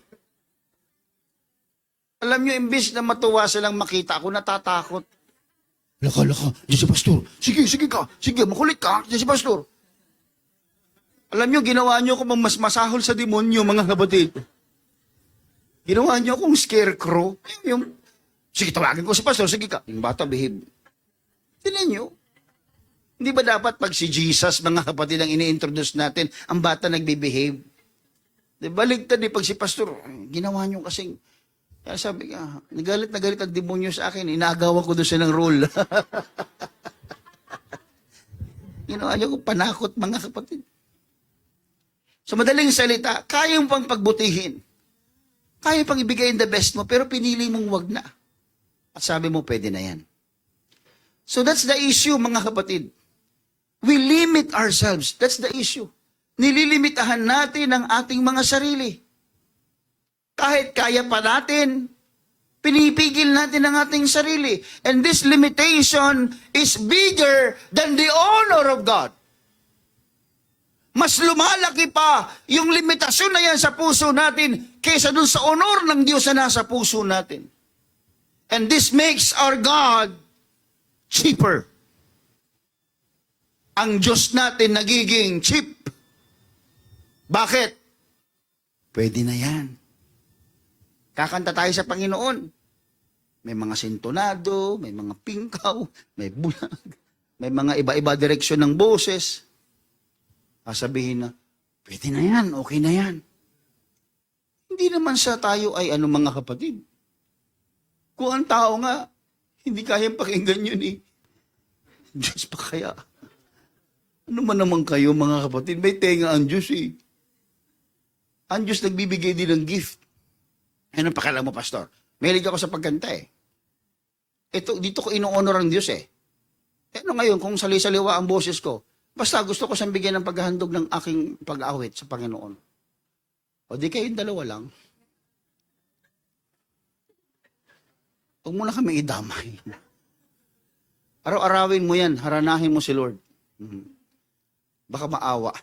Alam nyo, imbis na matuwa silang makita ako, natatakot. Laka, diyan si pastor. Sige ka. Sige, makulit ka. Diyan si pastor. Alam nyo, ginawa nyo ako mas masahol sa demonyo, mga kapatid. Ginawa nyo akong scarecrow. Yung, sige, tawagin ko si pastor, sige ka. Yung bata, behave. Tignan nyo. Hindi ba dapat pag si Jesus, mga kapatid, ang ini-introduce natin, ang bata nagbe-behave? Di baligtad pag si pastor, ginawa nyo kasing, kaya sabi ka, nagalit na galit ang demonyo sa akin, inaagawan ko doon siya ng role. Ginawa nyo kong panakot, mga kapatid. Sa madaling salita, kaya mo pang pagbutihin. Kaya pang ibigay the best mo, pero pinili mong wag na. At sabi mo, pwede na yan. So that's the issue, mga kapatid. We limit ourselves. That's the issue. Nililimitahan natin ang ating mga sarili. Kahit kaya pa natin, pinipigil natin ang ating sarili. And this limitation is bigger than the honor of God. Mas lumalaki pa yung limitasyon na yan sa puso natin kaysa dun sa honor ng Diyos na nasa puso natin. And this makes our God cheaper. Ang Diyos natin nagiging cheap. Bakit? Pwede na yan. Kakanta tayo sa Panginoon. May mga sintonado, may mga pingkaw, may bulag, may mga iba-iba direksyon ng boses. Sasabihin na, pwede na yan, okay na yan. Hindi naman sa tayo ay ano mga kapatid. Kung ang tao nga, hindi kayang pakinggan yun eh. Diyos pa kaya? Ano man naman kayo mga kapatid? May tenga ang Diyos eh. Ang Diyos nagbibigay din ng gift. Ano pakala mo, pastor? Mahilig ako sa pagkanta eh. Dito ko ino-honor ang Diyos eh. Ano ngayon, kung sali-saliwa ang boses ko, basta gusto ko siyang bigyan ng paghahandog ng aking pag-awit sa Panginoon. O di kayong dalawa lang. Huwag mo na kami idamay. Araw-arawin mo yan, haranahin mo si Lord. Baka maawa.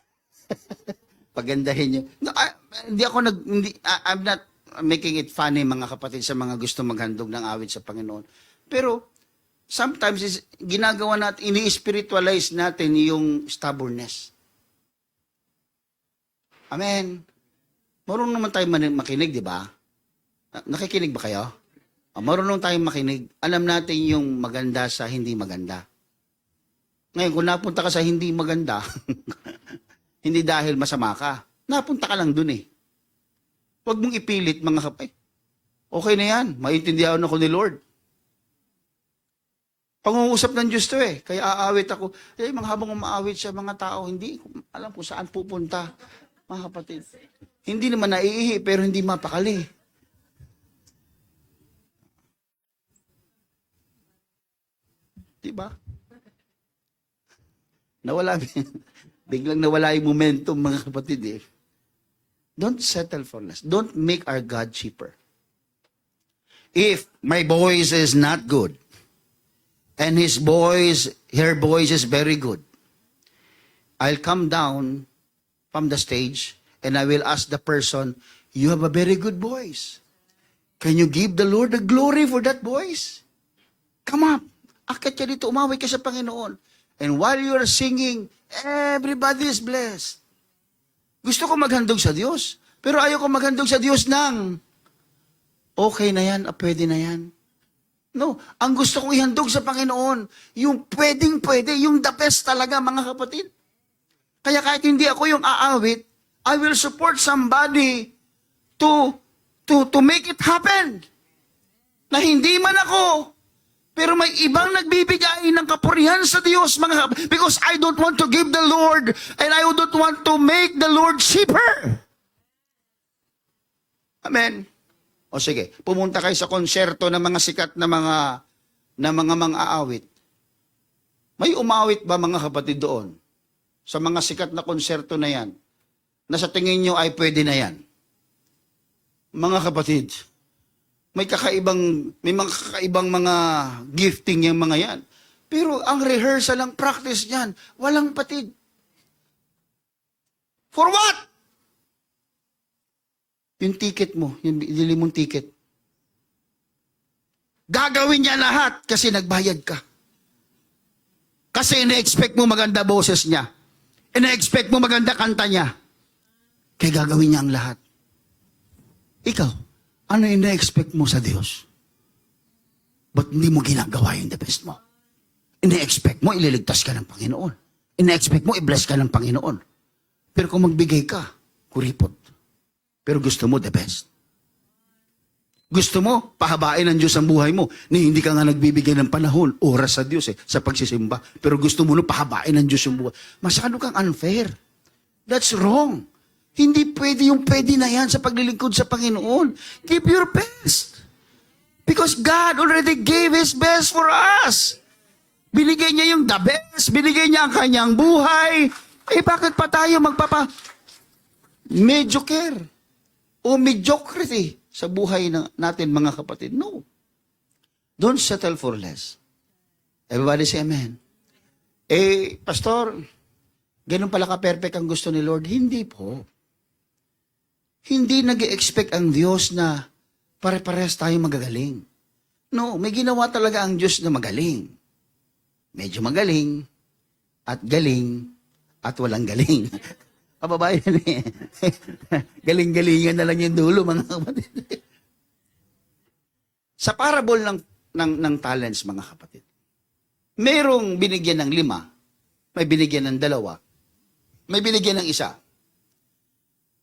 Pagandahin niyo. No, I'm not making it funny, mga kapatid, sa mga gusto maghandog ng awit sa Panginoon. Pero, sometimes, ginagawa natin, ini-spiritualize natin yung stubbornness. Amen. Marunong naman tayo makinig, di ba? Nakikinig ba kayo? Marunong tayong makinig. Alam natin yung maganda sa hindi maganda. Ngayon, kung napunta ka sa hindi maganda, hindi dahil masama ka, napunta ka lang dun eh. Huwag mong ipilit, mga kapay. Okay na yan, maintindihan ako ni Lord. Pangungusap ng Diyos to eh, kaya aawit ako. Mga habang umaawit siya, mga tao, hindi alam kung saan pupunta, mga kapatid. Hindi naman naiihi, pero hindi mapakali. Diba? Biglang nawala yung momentum, mga kapatid eh. Don't settle for less. Don't make our God cheaper. If my voice is not good, and her voice is very good, I'll come down from the stage and I will ask the person, you have a very good voice. Can you give the Lord the glory for that voice? Come up. Akit ka dito, umaway ka sa Panginoon. And while you are singing, everybody is blessed. Gusto ko maghandog sa Diyos. Pero ayaw ko maghandog sa Diyos ng okay na yan, pwede na yan. No, ang gusto kong ihandog sa Panginoon, yung pwedeng-pwede, yung the best talaga, mga kapatid. Kaya kahit hindi ako yung aawit, I will support somebody to make it happen. Na hindi man ako, pero may ibang nagbibigay ng kapurihan sa Diyos, mga kapatid. Because I don't want to give the Lord, and I don't want to make the Lord cheaper. Amen. O sige, pumunta kayo sa konsyerto ng mga sikat na mga aawit. May umawit ba, mga kapatid, doon? Sa mga sikat na konsyerto na yan, na sa tingin nyo ay pwede na yan? Mga kapatid, may mga kakaibang mga gifting yung mga yan. Pero ang rehearsal, ang practice niyan, walang patid. For what? Yung ticket mo, yung binili mong ticket. Gagawin niya lahat kasi nagbayad ka. Kasi ina-expect mo maganda boses niya. Ina-expect mo maganda kanta niya. Kaya gagawin niya ang lahat. Ikaw, ano ina-expect mo sa Diyos? Ba't hindi mo ginagawa yung the best mo? Ina-expect mo, ililigtas ka ng Panginoon. Ina-expect mo, i-bless ka ng Panginoon. Pero kung magbigay ka, kuripot. Pero gusto mo the best. Gusto mo, pahabain ng Diyos ang buhay mo. Ni hindi ka nga nagbibigay ng panahon, oras sa Diyos sa pagsisimba. Pero gusto mo pahabain ng Diyos yung buhay. Masyado kang unfair. That's wrong. Hindi pwede yung pwede na yan sa paglilingkod sa Panginoon. Give your best. Because God already gave His best for us. Binigay niya yung the best. Binigay niya ang kanyang buhay. Eh bakit pa tayo mediocre o mediocrity sa buhay natin, mga kapatid? No. Don't settle for less. Everybody say amen. Pastor, ganun pala ka-perfect ang gusto ni Lord? Hindi po. Hindi nag-expect ang Diyos na pare-parehas tayo magagaling. No, may ginawa talaga ang Diyos na magaling. Medyo magaling, at galing, at walang galing. Kababayan galing-galingan na lang yung dulo, mga kapatid. Sa parable ng talents, mga kapatid, merong binigyan ng 5, may binigyan ng 2, may binigyan ng 1.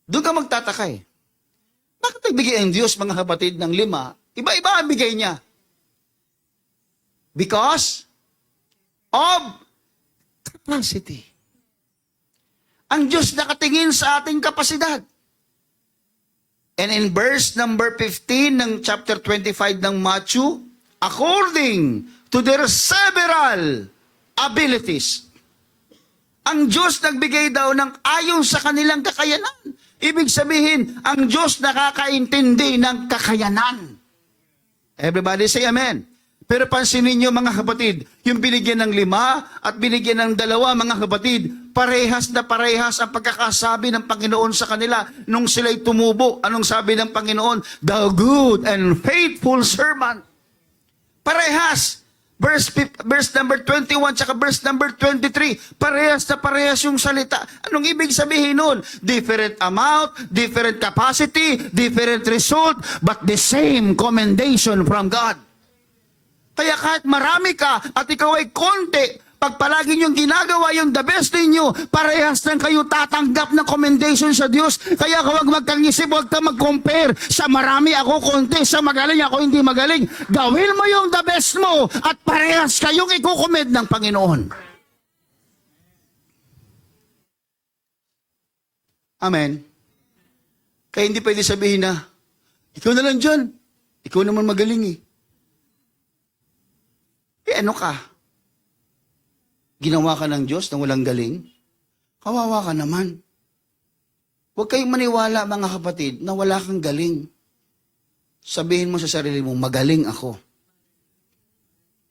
Doon ka magtataka Bakit nagbigay ang Diyos, mga kapatid, ng 5? Iba-iba ang bigay niya. Because of capacity. Ang Diyos nakatingin sa ating kapasidad. And in verse number 15 ng chapter 25 ng Matthew, according to their several abilities. Ang Diyos nagbigay daw ng ayon sa kanilang kakayanan. Ibig sabihin, ang Diyos nakakaintindi ng kakayanan. Everybody say amen. Pero pansinin niyo, mga kapatid, yung binigyan ng 5 at binigyan ng 2, mga kapatid, parehas na parehas ang pagkakasabi ng Panginoon sa kanila nung sila'y tumubo. Anong sabi ng Panginoon? The good and faithful servant. Parehas. Verse number 21 tsaka verse number 23, parehas na parehas yung salita. Anong ibig sabihin nun? Different amount, different capacity, different result, but the same commendation from God. Kaya kahit marami ka at ikaw ay konti, pag palagi niyong ginagawa yung the best ninyo, parehas lang kayo tatanggap ng commendation sa Diyos. Kaya huwag magkang-isip, huwag ka mag-compare. Sa marami ako konti, sa magaling ako hindi magaling. Gawin mo yung the best mo at parehas kayong ikukomend ng Panginoon. Amen. Kaya hindi pwede sabihin na, ikaw na lang dyan. Ikaw naman magaling ano ka? Ginawa ka ng Diyos na walang galing? Kawawa ka naman. Huwag kayong maniwala, mga kapatid, na wala kang galing. Sabihin mo sa sarili mo, magaling ako.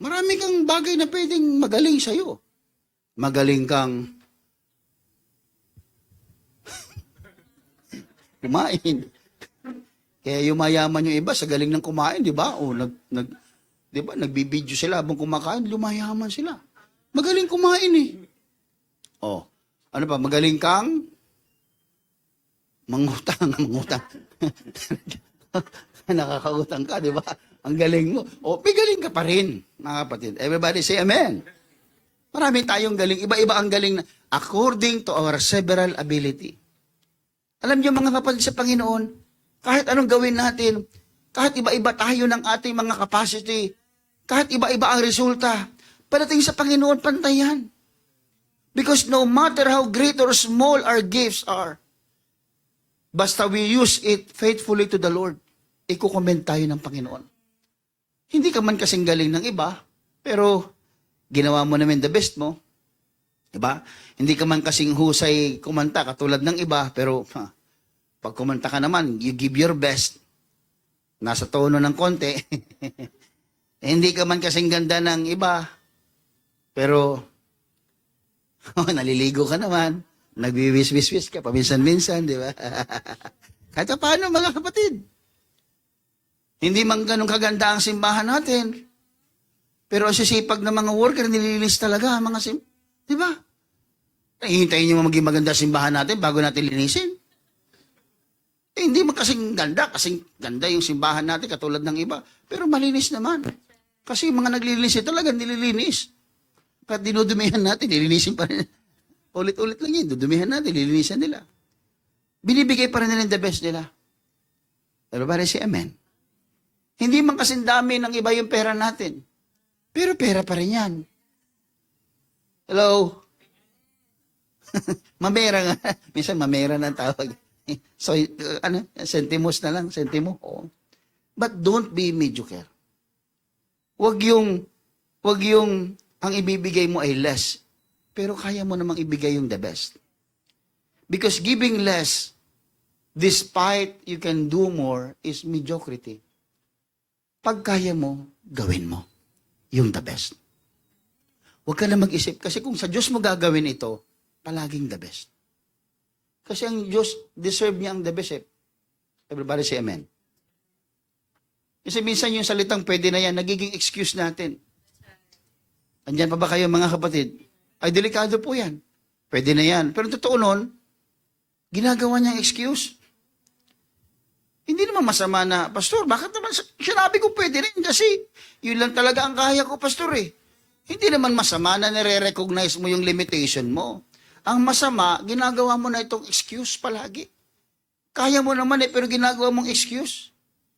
Marami kang bagay na pwedeng magaling sa'yo. Magaling kang kumain. Kaya yumayaman yung iba sa galing ng kumain, di ba? O di ba, nagbibideo sila habang kumakain, lumayaman sila. Magaling kumain ano pa, magaling kang mangutang. Nakakautang ka, di ba? Ang galing mo. May galing ka pa rin, mga kapatid. Everybody say amen. Marami tayong galing. Iba-iba ang galing according to our several ability. Alam niyo, mga kapatid sa Panginoon, kahit anong gawin natin, kahit iba-iba tayo ng ating mga capacity, kahit iba-iba ang resulta, padating sa Panginoon, pantayan. Because no matter how great or small our gifts are, basta we use it faithfully to the Lord, ikukomment tayo ng Panginoon. Hindi ka man kasing galing ng iba, pero ginawa mo naman the best mo. Diba? Hindi ka man kasing husay kumanta katulad ng iba, pero pag kumanta ka naman, you give your best. Nasa tono ng konti. Hindi ka man kasing ganda ng iba, pero naliligo ka naman, nagbiwis-wis-wis ka, paminsan-minsan, di ba? Kahit paano, mga kapatid. Hindi man ganun kaganda ang simbahan natin, pero ang sisipag ng mga worker, nililinis talaga, di ba? Hihintayin nyo maging maganda simbahan natin bago natin linisin. Hindi man kasing ganda yung simbahan natin katulad ng iba. Pero malinis naman. Kasi yung mga naglilinis talaga nililinis. Kahit dinudumihan natin, nililinisin pa rin. Ulit-ulit lang yun, dudumihan natin, nililinisan nila. Binibigay pa rin nila the best nila. Everybody say amen. Hindi man kasing dami ng iba yung pera natin. Pero pera pa rin yan. Hello? Mamera nga. Minsan mamera na ang tawag. So, sentimos na lang, sentimo. Oo. But don't be mediocre. Wag yung ang ibibigay mo ay less, pero kaya mo namang ibigay yung the best. Because giving less, despite you can do more, is mediocrity. Pag kaya mo, gawin mo yung the best. Huwag ka na mag-isip, kasi kung sa Diyos mo gagawin ito, palaging the best. Kasi ang Diyos, deserve niya ang the best. Everybody say amen. Kasi minsan yung salitang pwede na yan, nagiging excuse natin. Andyan pa ba kayo mga kapatid? Ay, delikado po yan. Pwede na yan. Pero totoo nun, ginagawa niyang excuse. Hindi naman masama na, Pastor, bakit naman sinabi ko pwede rin? Kasi yun lang talaga ang kaya ko, Pastor eh. Hindi naman masama na nire-recognize mo yung limitation mo. Ang masama, ginagawa mo na itong excuse palagi. Kaya mo naman eh, pero ginagawa mong excuse.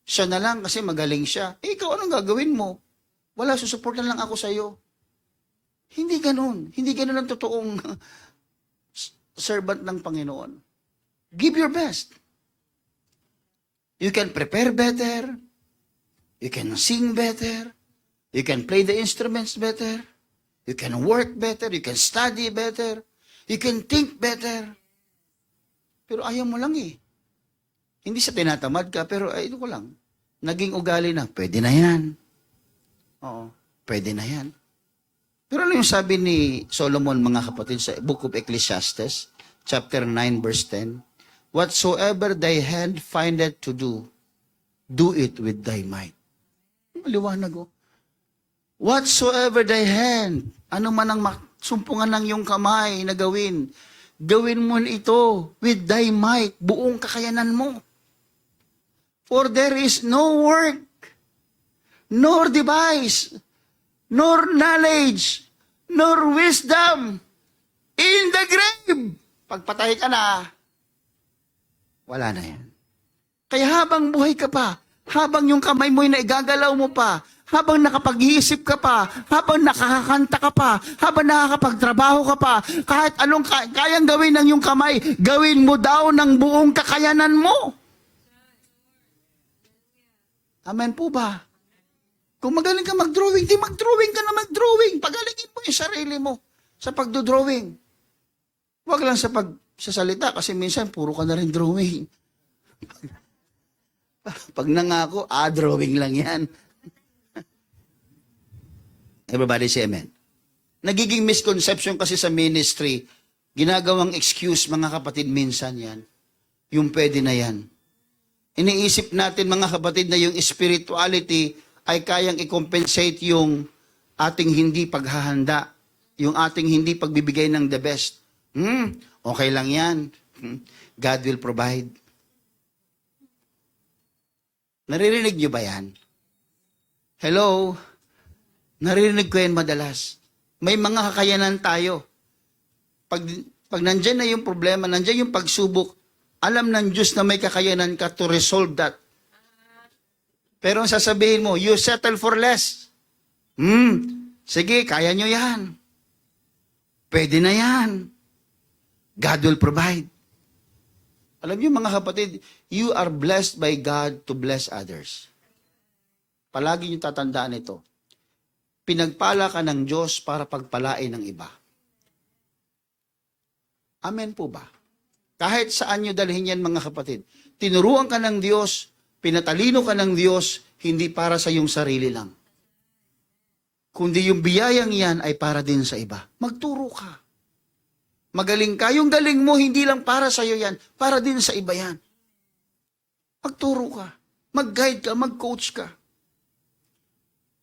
Siya na lang kasi magaling siya. Eh, ikaw anong gagawin mo? Wala, susuportan lang ako sa'yo. Hindi ganun. Hindi ganun ang totoong servant ng Panginoon. Give your best. You can prepare better. You can sing better. You can play the instruments better. You can work better. You can study better. You can think better. Pero ayaw mo lang eh. Hindi sa tinatamad ka, pero ito ko lang. Naging ugali na, pwede na yan. Oo, pwede na yan. Pero ano yung sabi ni Solomon, mga kapatid, sa Book of Ecclesiastes, chapter 9, verse 10? Whatsoever thy hand findeth to do, do it with thy might. Maliwanag oh. Whatsoever thy hand, ano man ang sumpungan ng iyong kamay na gawin, gawin mo ito with thy might, buong kakayanan mo. For there is no work, nor device, nor knowledge, nor wisdom in the grave. Pagpatay ka na, wala na yan. Kaya habang buhay ka pa, habang yung kamay mo ay naigagalaw mo pa, habang nakapag-iisip ka pa, habang nakakakanta ka pa, habang nakakapagtrabaho ka pa, kahit anong kayang gawin ng iyong kamay, gawin mo daw ng buong kakayanan mo. Amen po ba? Kung magaling ka mag-drawing, di mag-drawing ka na mag-drawing. Pagalingin mo yung sarili mo sa pagdo-drawing. Huwag lang sa pagsasalita kasi minsan puro ka na rin drawing. Pag nangako, drawing lang yan. Everybody say amen. Nagiging misconception kasi sa ministry, ginagawang excuse, mga kapatid, minsan yan. Yung pwede na yan. Iniisip natin, mga kapatid, na yung spirituality ay kayang i-compensate yung ating hindi paghahanda, yung ating hindi pagbibigay ng the best. Okay lang yan. God will provide. Naririnig nyo ba yan? Hello? Naririnig ko yan madalas. May mga kakayanan tayo. Pag nandyan na yung problema, nandyan yung pagsubok, alam ng Diyos na may kakayanan ka to resolve that. Pero ang sasabihin mo, you settle for less. Sige, kaya nyo yan. Pwede na yan. God will provide. Alam niyo mga kapatid, you are blessed by God to bless others. Palagi niyo tatandaan ito. Pinagpala ka ng Diyos para pagpalain ng iba. Amen po ba? Kahit saan niyo dalhin yan mga kapatid. Tinuruan ka ng Diyos, pinatalino ka ng Diyos, hindi para sa iyong sarili lang. Kundi yung biyayang yan ay para din sa iba. Magturo ka. Magaling ka. Yung galing mo, hindi lang para sa iyo yan, para din sa iba yan. Magturo ka. Mag-guide ka, mag-coach ka.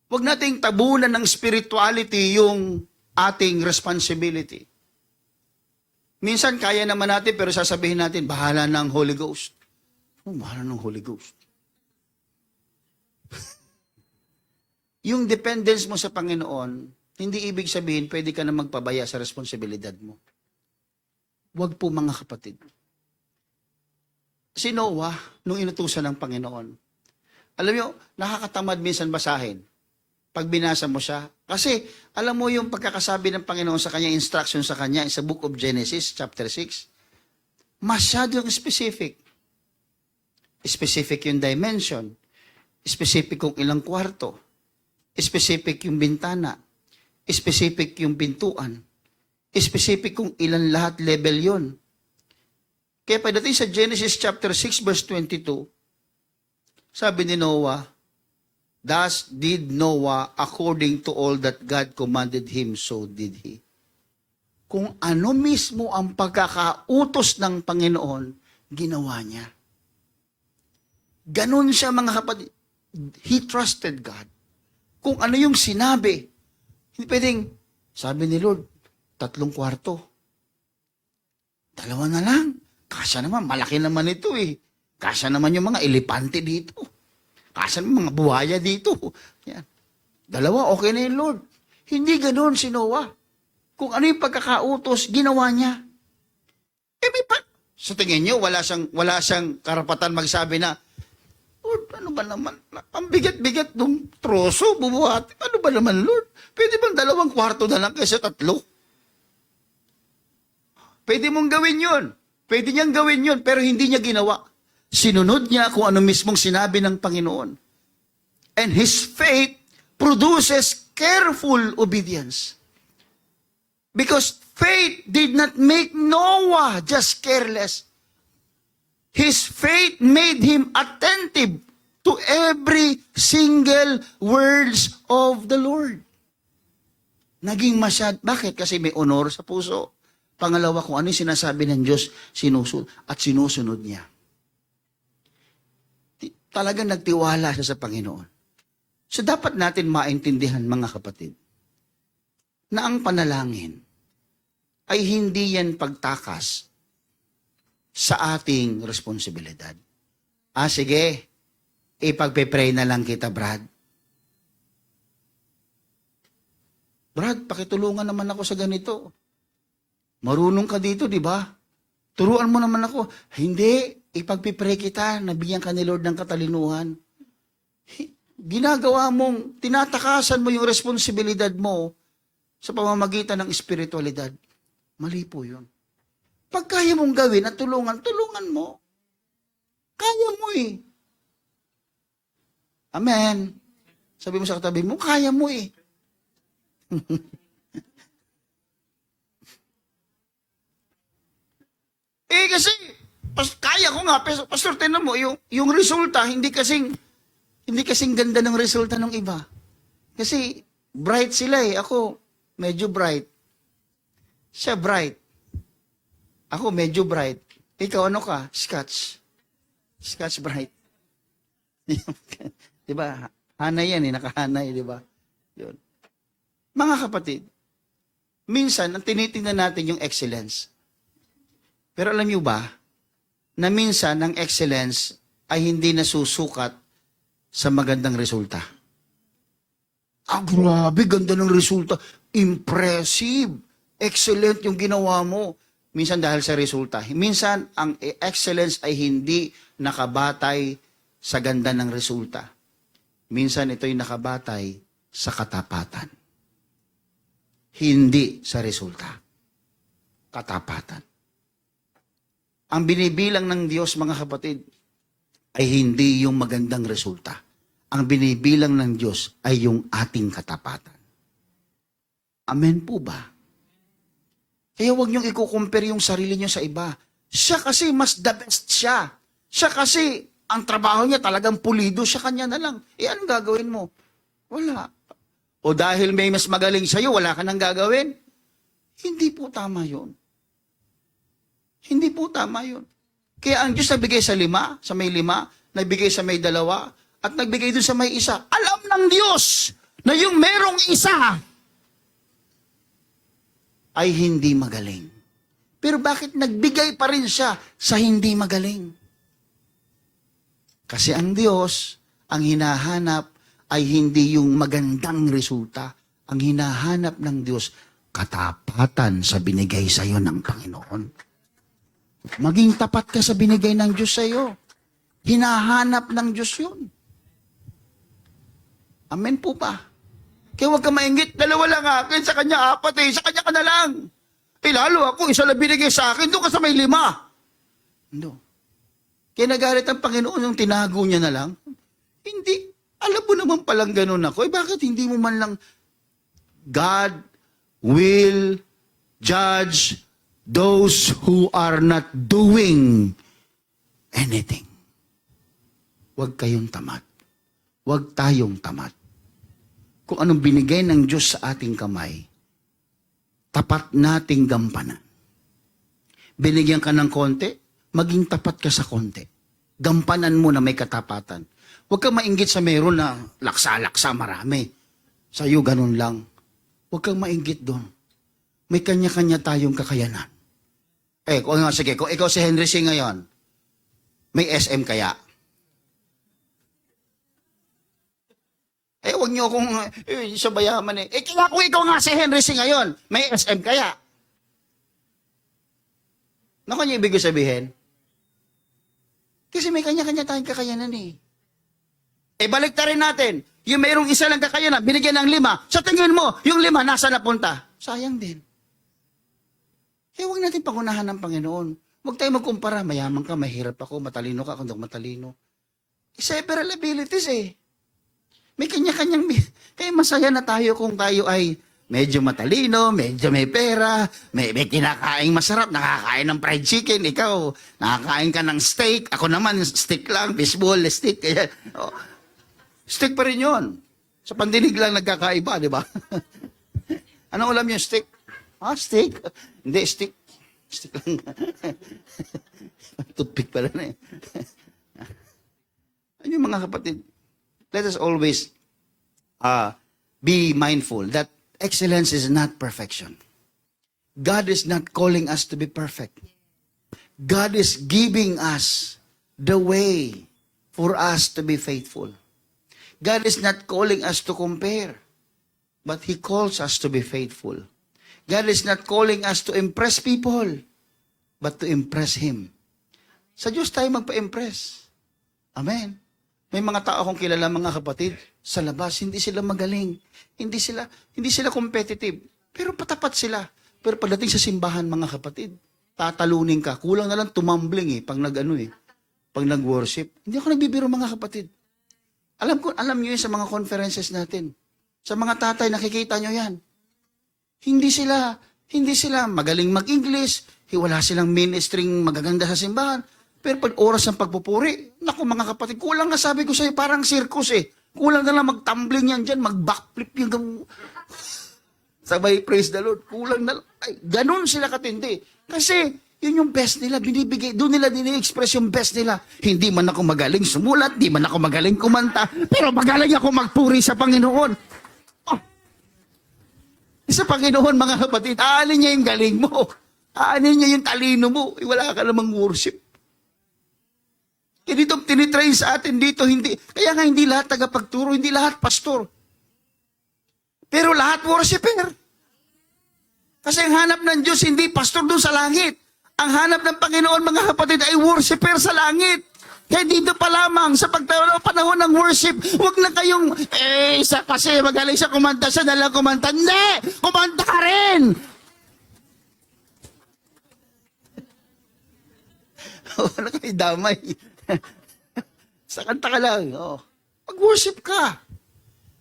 Huwag nating tabunan ng spirituality yung ating responsibility. Minsan kaya naman natin pero sasabihin natin, bahala na ang Holy Ghost. Oh, bahala ng Holy Ghost. Yung dependence mo sa Panginoon, hindi ibig sabihin pwede ka na magpabaya sa responsibilidad mo. Huwag po mga kapatid. Si Noah, nung inutusan ng Panginoon, alam nyo, nakakatamad minsan basahin. Pag binasa mo siya. Kasi, alam mo yung pagkakasabi ng Panginoon sa kanya, instruction sa kanya, sa book of Genesis, chapter 6, masyadong specific. Specific yung dimension. Specific kung ilang kwarto. Specific yung bintana. Specific yung pintuan. Specific kung ilan lahat level yon. Kaya pagdating sa Genesis chapter 6 verse 22, sabi ni Noah, thus did Noah according to all that God commanded him, so did he. Kung ano mismo ang pagkakautos ng Panginoon, ginawa niya. Ganun siya mga kapatid. He trusted God. Kung ano yung sinabi, hindi pwedeng, sabi ni Lord, 3 kwarto. 2 na lang. Kasya naman, malaki naman ito eh. Kasya naman yung mga elepante dito. Kasya naman mga buhaya dito. Yan. 2, okay na yun, Lord. Hindi ganoon si Noah. Kung ano yung pagkakautos, ginawa niya. Eh, may pa. Sa tingin niyo, wala siyang karapatan magsabi na, Lord, ano ba naman? Ang bigat-bigat ng troso, bubuhat. Ano ba naman, Lord? Pwede bang 2 kwarto na lang kaysa 3? Pwede mong gawin yun. Pwede niyang gawin yun, pero hindi niya ginawa. Sinunod niya kung ano mismong sinabi ng Panginoon. And his faith produces careful obedience. Because faith did not make Noah just careless. His faith made him attentive to every single words of the Lord. Naging bakit? Kasi may honor sa puso. Pangalawa, kung ano yung sinasabi ng Diyos, sinusunod niya. Talagang nagtiwala siya sa Panginoon. So dapat natin maintindihan mga kapatid, na ang panalangin ay hindi yan pagtakas sa ating responsibilidad. Sige, ipagpe-pray na lang kita, Brad. Brad, pakitulungan naman ako sa ganito. Marunong ka dito, di ba? Turuan mo naman ako. Hindi, ipagpipray kita, nabigyan ka ni Lord ng katalinuhan. Ginagawa mong, tinatakasan mo yung responsibilidad mo sa pamamagitan ng espiritualidad. Mali po yun. Pag kaya mong gawin at tulungan mo. Kaya mo eh. Amen. Sabi mo sa katabi mo, kaya mo eh. Kasi, kaya ko nga, Pastor, tinan mo, yung resulta, hindi kasing ganda ng resulta ng iba. Kasi, bright sila eh. Ako, medyo bright. Siya bright. Ako, medyo bright. Ikaw, ano ka? Scotch. Scotch bright. Diba? Hanay yan eh, nakahanay, diba? Yun. Mga kapatid, minsan, ang tinitingnan natin yung excellence. Pero alam niyo ba, na minsan ang excellence ay hindi nasusukat sa magandang resulta. Grabe, ganda ng resulta. Impressive. Excellent yung ginawa mo. Minsan dahil sa resulta. Minsan, ang excellence ay hindi nakabatay sa ganda ng resulta. Minsan ito'y nakabatay sa katapatan. Hindi sa resulta. Katapatan. Ang binibilang ng Diyos, mga kapatid, ay hindi yung magandang resulta. Ang binibilang ng Diyos ay yung ating katapatan. Amen po ba? Kaya huwag niyong i-compare yung sarili niyo sa iba. Siya kasi mas the best siya. Siya kasi, ang trabaho niya talagang pulido, siya kanya na lang. Anong gagawin mo? Wala. O dahil may mas magaling sa'yo, wala ka nang gagawin? Hindi po tama yun. Hindi po tama yun. Kaya ang Diyos nagbigay sa 5, sa may 5, nagbigay sa may 2, at nagbigay dun sa may 1. Alam ng Diyos na yung merong isa ay hindi magaling. Pero bakit nagbigay pa rin siya sa hindi magaling? Kasi ang Diyos, ang hinahanap ay hindi yung magandang resulta. Ang hinahanap ng Diyos, katapatan sa binigay sa iyo ng Panginoon. Maging tapat ka sa binigay ng Diyos sa iyo. Hinahanap ng Diyos yun. Amen po ba? Kaya huwag ka mainggit, dalawa lang akin, sa kanya apat sa kanya ka na lang. Lalo ako, isa lang binigay sa akin, doon ka sa may 5. No. Kaya nagalit ang Panginoon yung tinago niya na lang. Hindi. Alam mo naman palang ganun ako. Bakit hindi mo man lang God will judge those who are not doing anything. Huwag kayong tamad. Huwag tayong tamad. Kung anong binigay ng Diyos sa ating kamay, tapat nating gampanan. Binigyan ka ng konti, maging tapat ka sa konti. Gampanan mo na may katapatan. Huwag kang mainggit sa meron na laksa-laksa marami. Sa'yo ganun lang. Huwag kang mainggit doon. May kanya-kanya tayong kakayanan. Kung ikaw si Henry C. ngayon, may SM kaya? Huwag niyo akong sa bayaman kaya kung ikaw nga si Henry C. ngayon, may SM kaya? Naku niyo ibig sabihin? Kasi may kanya-kanya tayong kakayanan balik ta rin natin. Yung mayroong isa lang kakayanan, binigyan ng 5. Sa tingin mo, yung 5, nasa napunta? Sayang din. Kaya huwag natin pangunahan ng Panginoon. Huwag tayo magkumpara. Mayaman ka, mahirap ako, matalino ka, kung matalino. Several abilities May kanya-kanyang, kaya masaya na tayo kung tayo ay medyo matalino, medyo may pera, may kinakain masarap, nakakain ng fried chicken, ikaw, nakakain ka ng steak, ako naman, steak lang, baseball, steak, kaya, steak pa rin yun. Sa pandinig lang nagkakaiba, di ba? Anong ulam yung steak? Steak? Hindi, steak. Steak lang. Toothpick pala na Ano yung mga kapatid? Let us always be mindful that excellence is not perfection. God is not calling us to be perfect. God is giving us the way for us to be faithful. God is not calling us to compare, but He calls us to be faithful. God is not calling us to impress people, but to impress Him. Sa Diyos tayo magpa-impress. Amen. May mga tao akong kilala, mga kapatid, sa labas, hindi sila magaling. Hindi sila competitive. Pero patapat sila. Pero pagdating sa simbahan, mga kapatid, tatalunin ka. Kulang na lang tumambling pag pag nag-worship. Hindi ako nagbibiro, mga kapatid. Alam niyo yun sa mga conferences natin. Sa mga tatay, nakikita niyo yan. Hindi sila magaling mag-English, wala silang ministering magaganda sa simbahan. Pero pag oras ng pagpupuri, naku mga kapatid, kulang nga sabi ko sa'yo, parang circus Kulang na lang mag-tumbling yan dyan, mag-backflip yung sabay praise the Lord. Kulang na lang. Ganun sila katindi. Kasi yun yung best nila, binibigay, doon nila dini-express yung best nila. Hindi man ako magaling sumulat, di man ako magaling kumanta, pero magaling ako magpuri sa Panginoon. Sa Panginoon, mga kapatid, aanin niya yung galing mo. Aanin niya yung talino mo. Wala ka namang worship. Kaya dito, tinitrain sa atin dito, kaya nga hindi lahat tagapagturo, hindi lahat pastor. Pero lahat worshiper. Kasi ang hanap ng Diyos, hindi pastor doon sa langit. Ang hanap ng Panginoon, mga kapatid, ay worshiper sa langit. Kaya dito pa lamang, sa panahon ng worship, huwag na kayong, kasi magaling siya kumanta, siya nalang kumanta. Hindi! Kumanta ka rin! Wala kayo damay. Sa kanta ka lang. Mag-worship ka.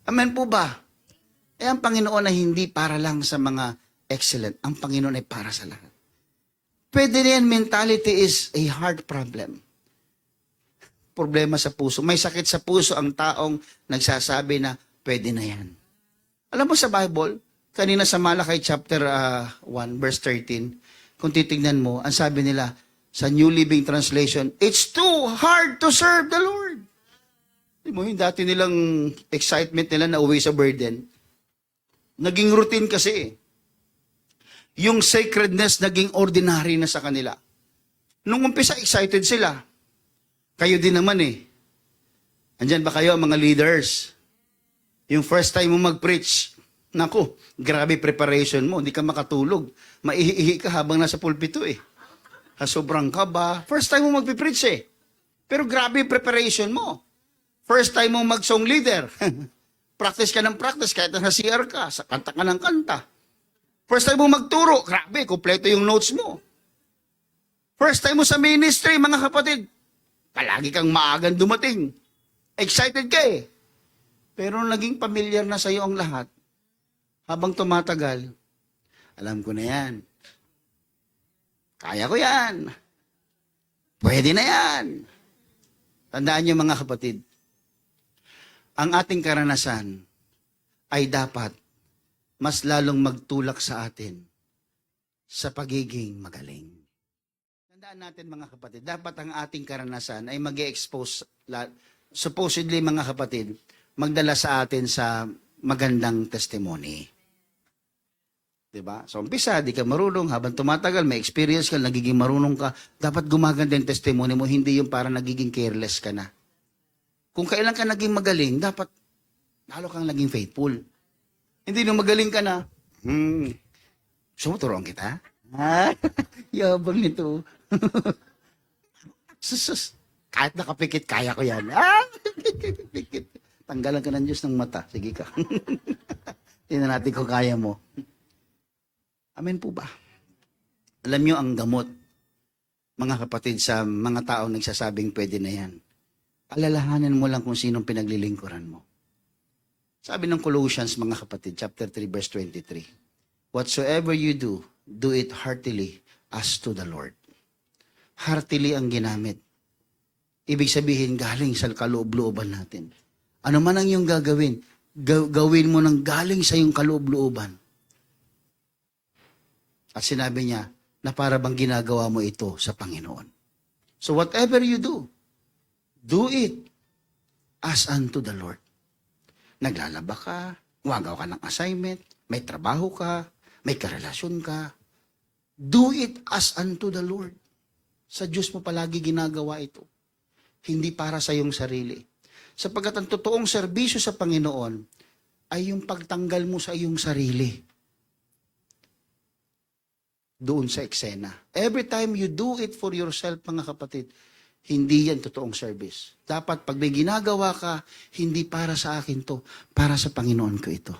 Amen po ba? Ang Panginoon ay hindi para lang sa mga excellent. Ang Panginoon ay para sa lahat. Pwede rin, mentality is a heart problem. Problema sa puso. May sakit sa puso ang taong nagsasabi na pwede na yan. Alam mo sa Bible, kanina sa Malakay chapter 1 verse 13, kung titignan mo, ang sabi nila, sa New Living Translation, it's too hard to serve the Lord. Di mo, yung dati nilang excitement nila na uwi sa burden, naging routine kasi. Yung sacredness naging ordinary na sa kanila. Nung umpisa, excited sila. Kayo din naman eh. Andyan ba kayo, mga leaders? Yung first time mo mag-preach, naku, grabe preparation mo, hindi ka makatulog. Maihi-ihi ka habang nasa pulpito eh. Sobrang kaba. First time mo mag-preach eh. Pero grabe preparation mo. First time mo mag-song leader. Practice ka ng practice kahit nasa CR ka, sa kanta ka ng kanta. First time mo magturo, grabe, kompleto yung notes mo. First time mo sa ministry, mga kapatid, palagi kang maagang dumating. Excited ka eh. Pero naging familiar na sa'yo ang lahat. Habang tumatagal, alam ko na yan. Kaya ko yan. Pwede na yan. Tandaan niyo mga kapatid, ang ating karanasan ay dapat mas lalong magtulak sa atin sa pagiging magaling. Tandaan natin mga kapatid, dapat ang ating karanasan ay mag-expose, supposedly mga kapatid, magdala sa atin sa magandang testimony. Diba? So umpisa, di ka marunong, habang tumatagal, may experience ka, nagiging marunong ka, dapat gumaganda yung testimony mo, hindi yung para nagiging careless ka na. Kung kailan ka naging magaling, dapat lalo kang naging faithful. Hindi nung magaling ka na, sumuturuan kita? Yabang nito. Sus, kahit nakapikit, kaya ko yan. Pikit. Tanggalan ka ng Diyos ng mata. Sige ka. Tingnan natin kung kaya mo. Amen po ba? Alam nyo ang gamot, mga kapatid, sa mga taong nagsasabing pwede na yan. Alalahanan mo lang kung sinong pinaglilingkuran mo. Sabi ng Colossians, mga kapatid, chapter 3, verse 23, whatsoever you do, do it heartily as to the Lord. Heartily ang ginamit. Ibig sabihin, galing sa kaloob-looban natin. Ano man ang iyong gagawin, gawin mo ng galing sa iyong kaloob-looban. At sinabi niya, na para bang ginagawa mo ito sa Panginoon. So whatever you do it as unto the Lord. Naglalaba ka, gumagawa ka ng assignment, may trabaho ka, may karelasyon ka. Do it as unto the Lord. Sa Diyos mo palagi ginagawa ito. Hindi para sa iyong sarili. Sapagkat ang totoong serbisyo sa Panginoon ay yung pagtanggal mo sa iyong sarili. Doon sa eksena. Every time you do it for yourself, mga kapatid, hindi yan totoong service. Dapat pag may ginagawa ka, hindi para sa akin to, para sa Panginoon ko ito.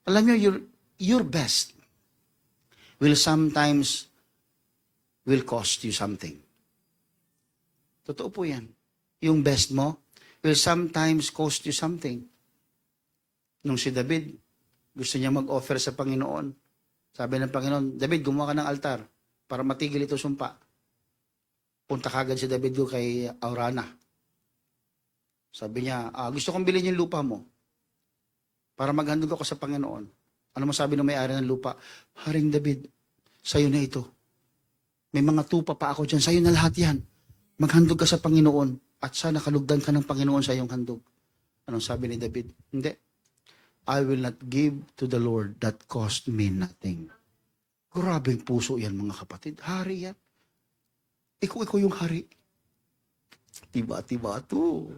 Alam nyo, your best will sometimes will cost you something. Totoo po yan. Yung best mo will sometimes cost you something. Nung si David, gusto niya mag-offer sa Panginoon. Sabi ng Panginoon, David, gumawa ka ng altar para matigil ito sumpa. Punta kagad si David ko kay Aurana. Sabi niya, gusto kong bilhin yung lupa mo para maghandog ako sa Panginoon. Ano mo sabi ng may-ari ng lupa? Haring David, sa'yo na ito. May mga tupa pa ako dyan, sa'yo na lahat yan. Maghandog ka sa Panginoon at sana kalugdan ka ng Panginoon sa iyong handog. Anong sabi ni David? Hindi. I will not give to the Lord that cost me nothing. Grabing puso yan, mga kapatid. Hari yan. Ikaw yung hari. Tiba-tiba to.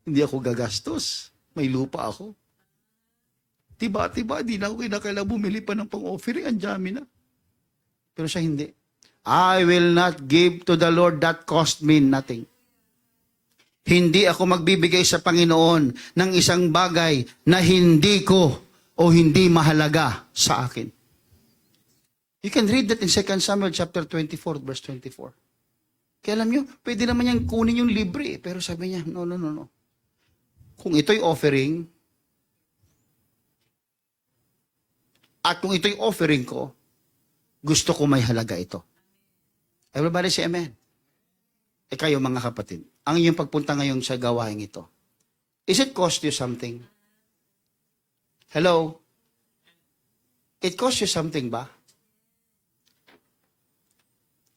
Hindi ako gagastos. May lupa ako. Tiba-tiba, di na ako kinakailangan bumili pa ng pang-offering. Ang dami na. Pero siya hindi. I will not give to the Lord that cost me nothing. Hindi ako magbibigay sa Panginoon ng isang bagay na hindi ko o hindi mahalaga sa akin. You can read that in 2 Samuel chapter 24, verse 24. Kaya alam nyo, pwede naman niyang kunin yung libre. Pero sabi niya, no. Kung ito'y offering, at kung ito'y offering ko, gusto ko may halaga ito. Everybody say amen. Kayo mga kapatid, ang inyong pagpunta ngayon sa gawain ito, is it cost you something? Hello? It cost you something ba?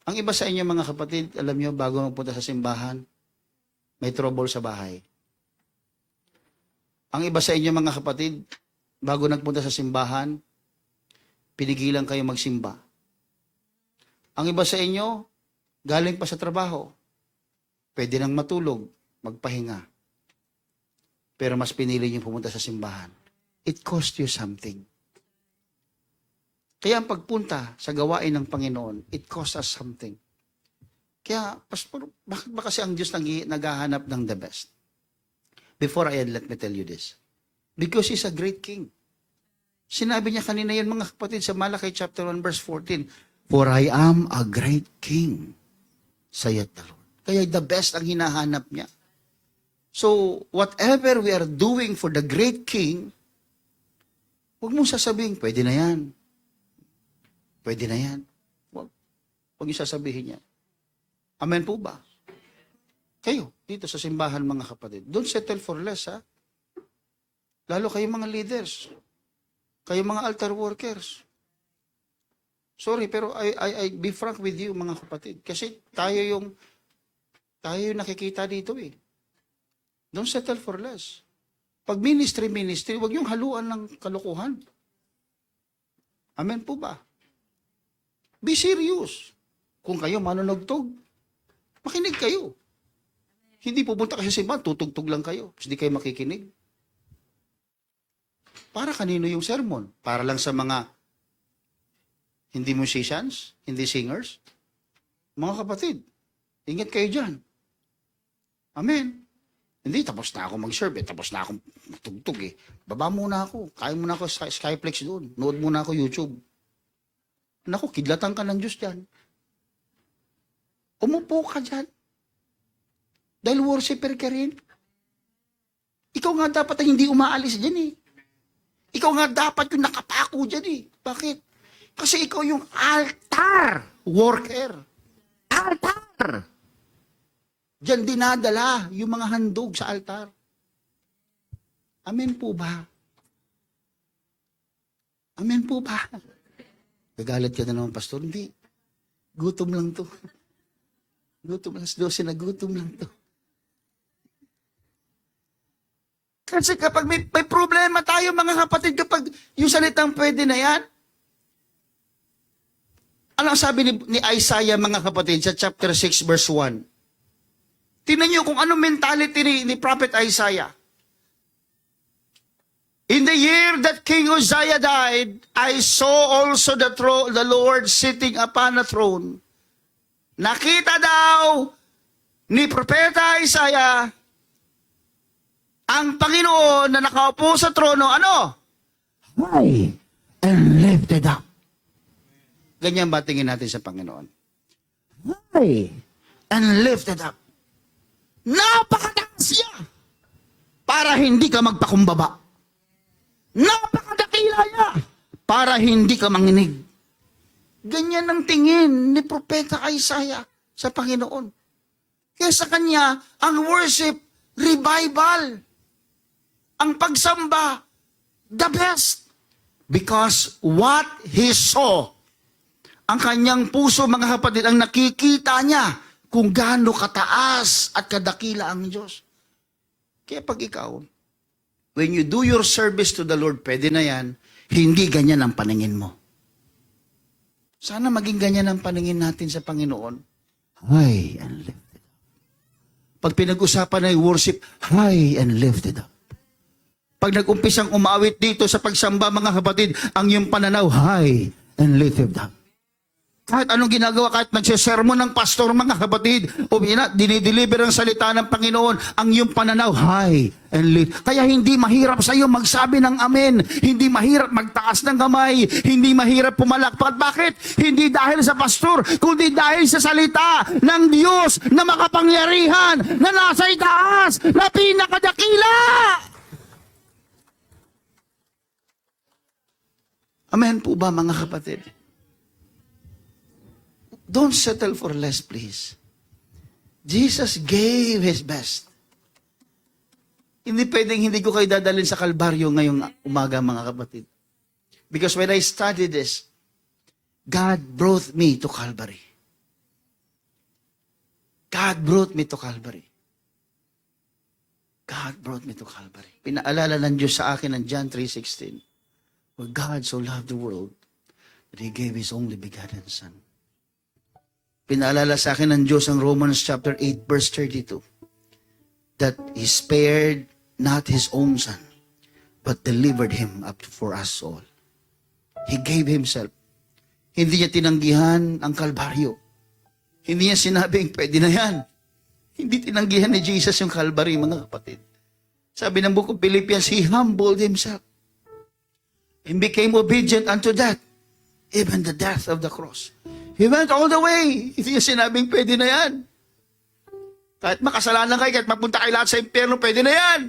Ang iba sa inyo mga kapatid, alam nyo, bago magpunta sa simbahan, may trouble sa bahay. Ang iba sa inyo mga kapatid, bago nagpunta sa simbahan, pinigilan kayo magsimba. Ang iba sa inyo, galing pa sa trabaho, pwede nang matulog, magpahinga. Pero mas pinili niyo pumunta sa simbahan. It cost you something. Kaya ang pagpunta sa gawain ng Panginoon, it costs us something. Kaya, Pastor, bakit ba kasi ang Diyos naghahanap ng the best? Before I end, let me tell you this. Because He's a great King. Sinabi niya kanina yan, mga kapatid, sa Malakay chapter 1 verse 14, For I am a great King, saith the Lord. Kaya the best ang hinahanap niya. So, whatever we are doing for the great King, huwag mong sasabihin, pwede na yan. Pwede na yan. Huwag yung sasabihin niya. Amen po ba? Kayo, dito sa simbahan mga kapatid, don't settle for less, ha? Lalo kayo mga leaders. Kayo mga altar workers. Sorry, pero I be frank with you mga kapatid. Kasi tayo yung nakikita dito eh. Don't settle for less. Pag ministry, huwag yung haluan ng kalokohan. Amen po ba? Be serious. Kung kayo manunugtog, makinig kayo. Hindi pupunta kayo sa simbahan, tutugtog lang kayo. Hindi kayo makikinig. Para kanino yung sermon? Para lang sa mga hindi musicians, hindi singers? Mga kapatid, ingat kayo dyan. Amen. Hindi, tapos na ako mag-serve eh. Tapos na ako magtugtog eh. Baba muna ako. Kaya muna ako sa Skyplex doon. Nood muna ako YouTube. Naku, kidlatan ka ng Diyos dyan. Umupo ka dyan. Dahil worshiper ka rin. Ikaw nga dapat ang hindi umaalis dyan eh. Ikaw nga dapat yung nakapako dyan eh. Bakit? Kasi ikaw yung altar worker. Altar! Diyan dinadala yung mga handog sa altar. Amen po ba? Amen po ba? Gagalit ka na naman, Pastor. Hindi. Gutom lang to. Gutom lang. 12 na gutom lang to. Kasi kapag may problema tayo, mga kapatid, kapag yung salitang pwede na yan, ano ang sabi ni Isaiah, mga kapatid, sa chapter 6, verse 1? Tingnan niyo kung ano mentality ni Prophet Isaiah. In the year that King Uzziah died, I saw also the Lord sitting upon a throne. Nakita daw ni Propeta Isaiah ang Panginoon na nakaupo sa trono, ano? High and lifted up. Ganyan ba tingin natin sa Panginoon? High and lifted up. Napakataas niya para hindi ka magpakumbaba. Napakadakila niya para hindi ka manginig. Ganyan ang tingin ni Propeta Isaiah sa Panginoon. Kaya sa kanya, ang worship, revival. Ang pagsamba, the best. Because what he saw, ang kanyang puso, mga kapatid, ang nakikita niya kung gaano kataas at kadakila ang Diyos. Kaya pag ikaw, when you do your service to the Lord, pwede na yan, hindi ganyan ang paningin mo. Sana maging ganyan ang paningin natin sa Panginoon. High and lifted up. Pag pinag-usapan na yung worship, high and lifted up. Pag nag-umpisang umawit dito sa pagsamba, mga kapatid, ang iyong pananaw, high and lifted up. Kahit anong ginagawa, kahit nagsisermon ng pastor, mga kapatid, o dinideliver ang salita ng Panginoon, ang iyong pananaw, high and lift. Kaya hindi mahirap sa iyo magsabi ng amen, hindi mahirap magtaas ng kamay, hindi mahirap pumalakpak. Bakit? Hindi dahil sa pastor, kundi dahil sa salita ng Diyos na makapangyarihan, na nasa itaas, na pinakadakila. Amen po ba, mga kapatid? Don't settle for less, please. Jesus gave His best. Hindi pwedeng hindi ko kayo dadalhin sa Kalbaryo ngayong umaga, mga kapatid. Because when I studied this, God brought me to Calvary. God brought me to Calvary. God brought me to Calvary. Pinaalala ng Diyos sa akin ng John 3:16. For God so loved the world that He gave His only begotten Son. Pinaalala sa akin ng Diyos ang Romans chapter 8 verse 32 that He spared not His own Son but delivered Him up for us all. He gave Himself. Hindi niya tinanggihan ang Kalbaryo. Hindi niya sinabing, pwede na yan. Hindi tinanggihan ni Jesus yung Calvary, mga kapatid. Sabi ng book of Philippians, He humbled Himself and became obedient unto death, even the death of the cross. He went all the way. Hindi niya sinabing, pwede na yan. Kahit makasalanan kayo, kahit mapunta kayo lahat sa impyerno, pwede na yan.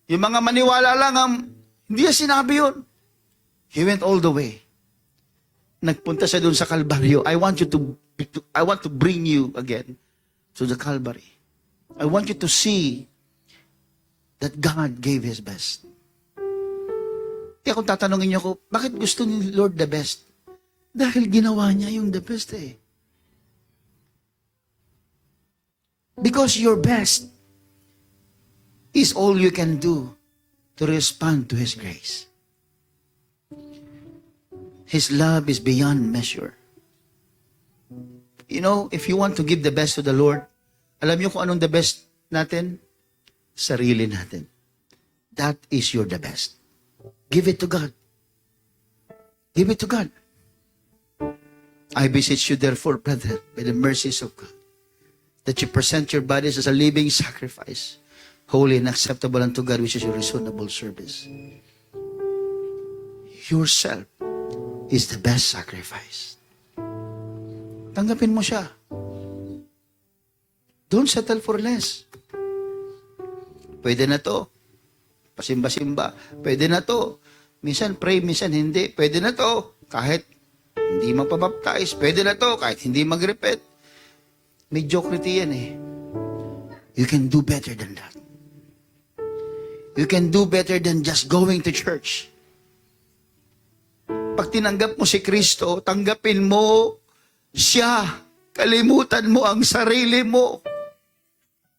Yung mga maniwala lang, hindi niya sinabi yun. He went all the way. Nagpunta siya doon sa Kalbaryo. I want to bring you again to the Calvary. I want you to see that God gave His best. Kaya kung tatanungin niyo ko, bakit gusto ni Lord the best? Dahil ginawa niya yung the best eh. Because your best is all you can do to respond to His grace. His love is beyond measure. You know, if you want to give the best to the Lord, alam niyo kung anong the best natin? Sarili natin. That is your the best. Give it to God. Give it to God. I beseech you therefore, brethren, by the mercies of God, that you present your bodies as a living sacrifice, holy and acceptable unto God, which is your reasonable service. Yourself is the best sacrifice. Tanggapin mo siya. Don't settle for less. Pwede na to. Pasimba-simba. Pwede na to. Minsan pray, minsan hindi. Pwede na to. Kahit hindi magpabaptize. Pwede na to. Kahit hindi mag-repent. Mediocrity yan eh. You can do better than that. You can do better than just going to church. Pag tinanggap mo si Kristo, tanggapin mo siya. Kalimutan mo ang sarili mo.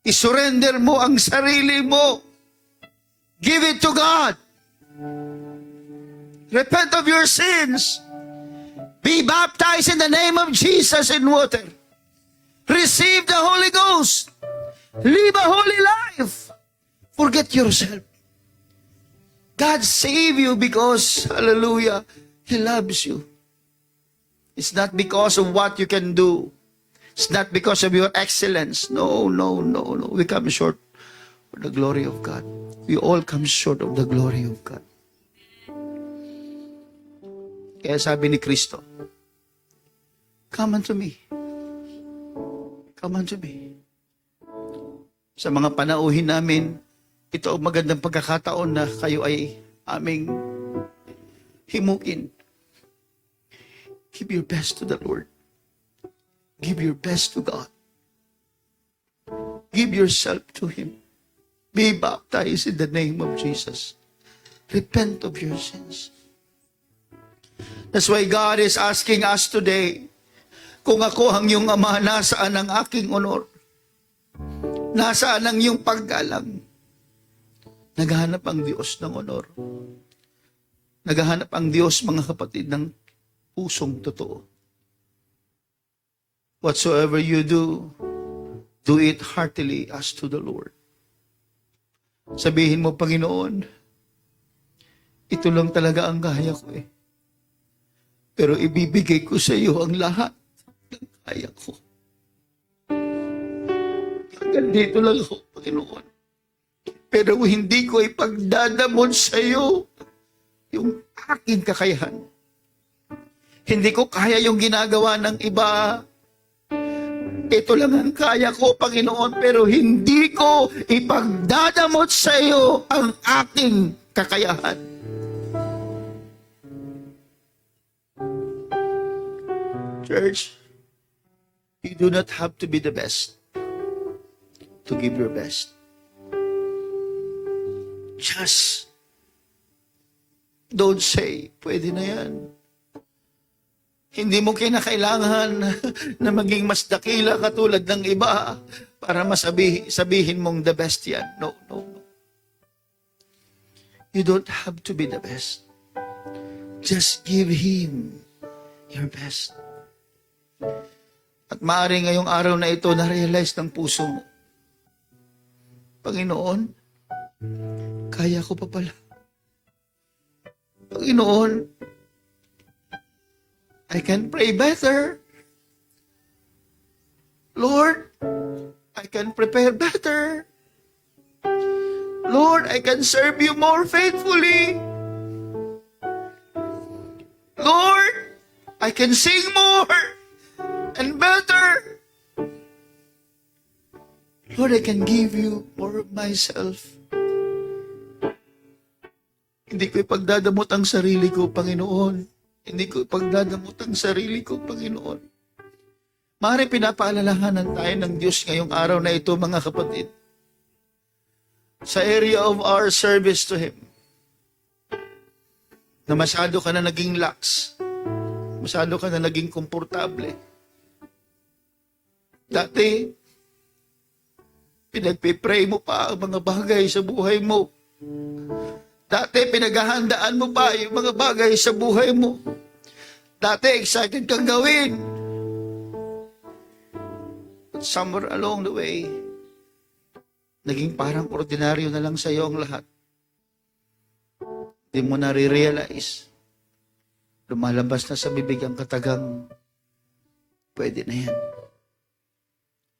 I-surrender mo ang sarili mo. Give it to God. Repent of your sins. Be baptized in the name of Jesus in water. Receive the Holy Ghost. Live a holy life. Forget yourself. God save you because, hallelujah, He loves you. It's not because of what you can do. It's not because of your excellence. No. We come short of the glory of God. We all come short of the glory of God. Kaya sabi ni Kristo, come unto me. Come unto me. Sa mga panauhin namin, ito ang magandang pagkakataon na kayo ay aming himukin. Give your best to the Lord. Give your best to God. Give yourself to Him. Be baptized in the name of Jesus. Repent of your sins. That's why God is asking us today, kung ako ang iyong ama, nasaan ang aking honor? Nasaan ang iyong paggalang? Naghahanap ang Diyos ng honor. Naghahanap ang Diyos, mga kapatid, ng pusong totoo. Whatsoever you do it heartily as to the Lord. Sabihin mo, Panginoon, ito lang talaga ang kaya ko eh. Pero ibibigay ko sa iyo ang lahat ng kaya ko. Hanggang dito lang ako, Panginoon. Pero hindi ko ipagdadamon sa iyo yung aking kakayahan. Hindi ko kaya yung ginagawa ng iba. Ito lang ang kaya ko, Panginoon, pero hindi ko ipagdadamot sa iyo ang aking kakayahan. Church, you do not have to be the best to give your best. Just don't say, pwede na yan. Hindi mo kinakailangan na maging mas dakila katulad ng iba para sabihin mong the best yan. No. You don't have to be the best. Just give Him your best. At maaari ngayong araw na ito na-realize ng puso mo, Panginoon, kaya ko pa pala. Panginoon, I can pray better. Lord, I can prepare better. Lord, I can serve you more faithfully. Lord, I can sing more and better. Lord, I can give you more of myself. Hindi ko ipagdadamot ang sarili ko, Panginoon. Hindi ko ipagdadamot ang sarili ko, Panginoon. Maaari pinapaalalahanan tayo ng Diyos ngayong araw na ito, mga kapatid. Sa area of our service to Him, na masyado ka na naging lax, masyado ka na naging komportable. Dati, pinagpipray mo pa ang mga bagay sa buhay mo. Dati, pinaghahandaan mo pa yung mga bagay sa buhay mo. Dati, excited kang gawin. But somewhere along the way, naging parang ordinaryo na lang sa iyo ang lahat. Hindi mo nare-realize. Lumalabas na sa bibig ang katagang, pwede na yan.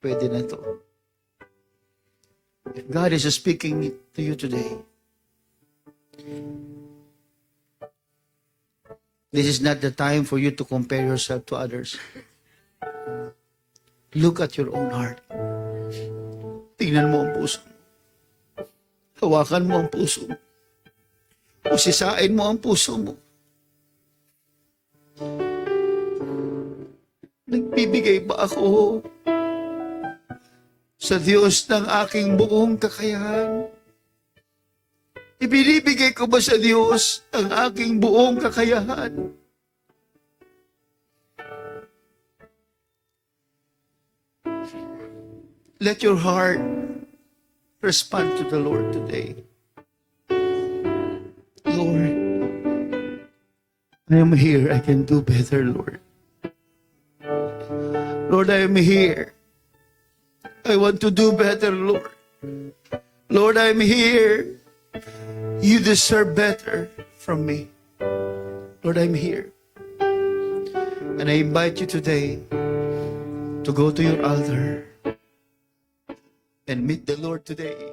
Pwede na to. If God is speaking to you today, this is not the time for you to compare yourself to others. Look at your own heart. Tingnan mo ang puso mo. Hawakan mo ang puso mo. Usisain mo ang puso mo. Nagbibigay ba ako sa Diyos ng aking buong kakayahan? Ibinibigay ko ba sa Diyos ang aking buong kakayahan? Let your heart respond to the Lord today. Lord, I am here. I can do better, Lord. Lord, I am here. I want to do better, Lord. Lord, I'm here. You deserve better from me. Lord, I'm here. And I invite you today to go to your altar and meet the Lord today.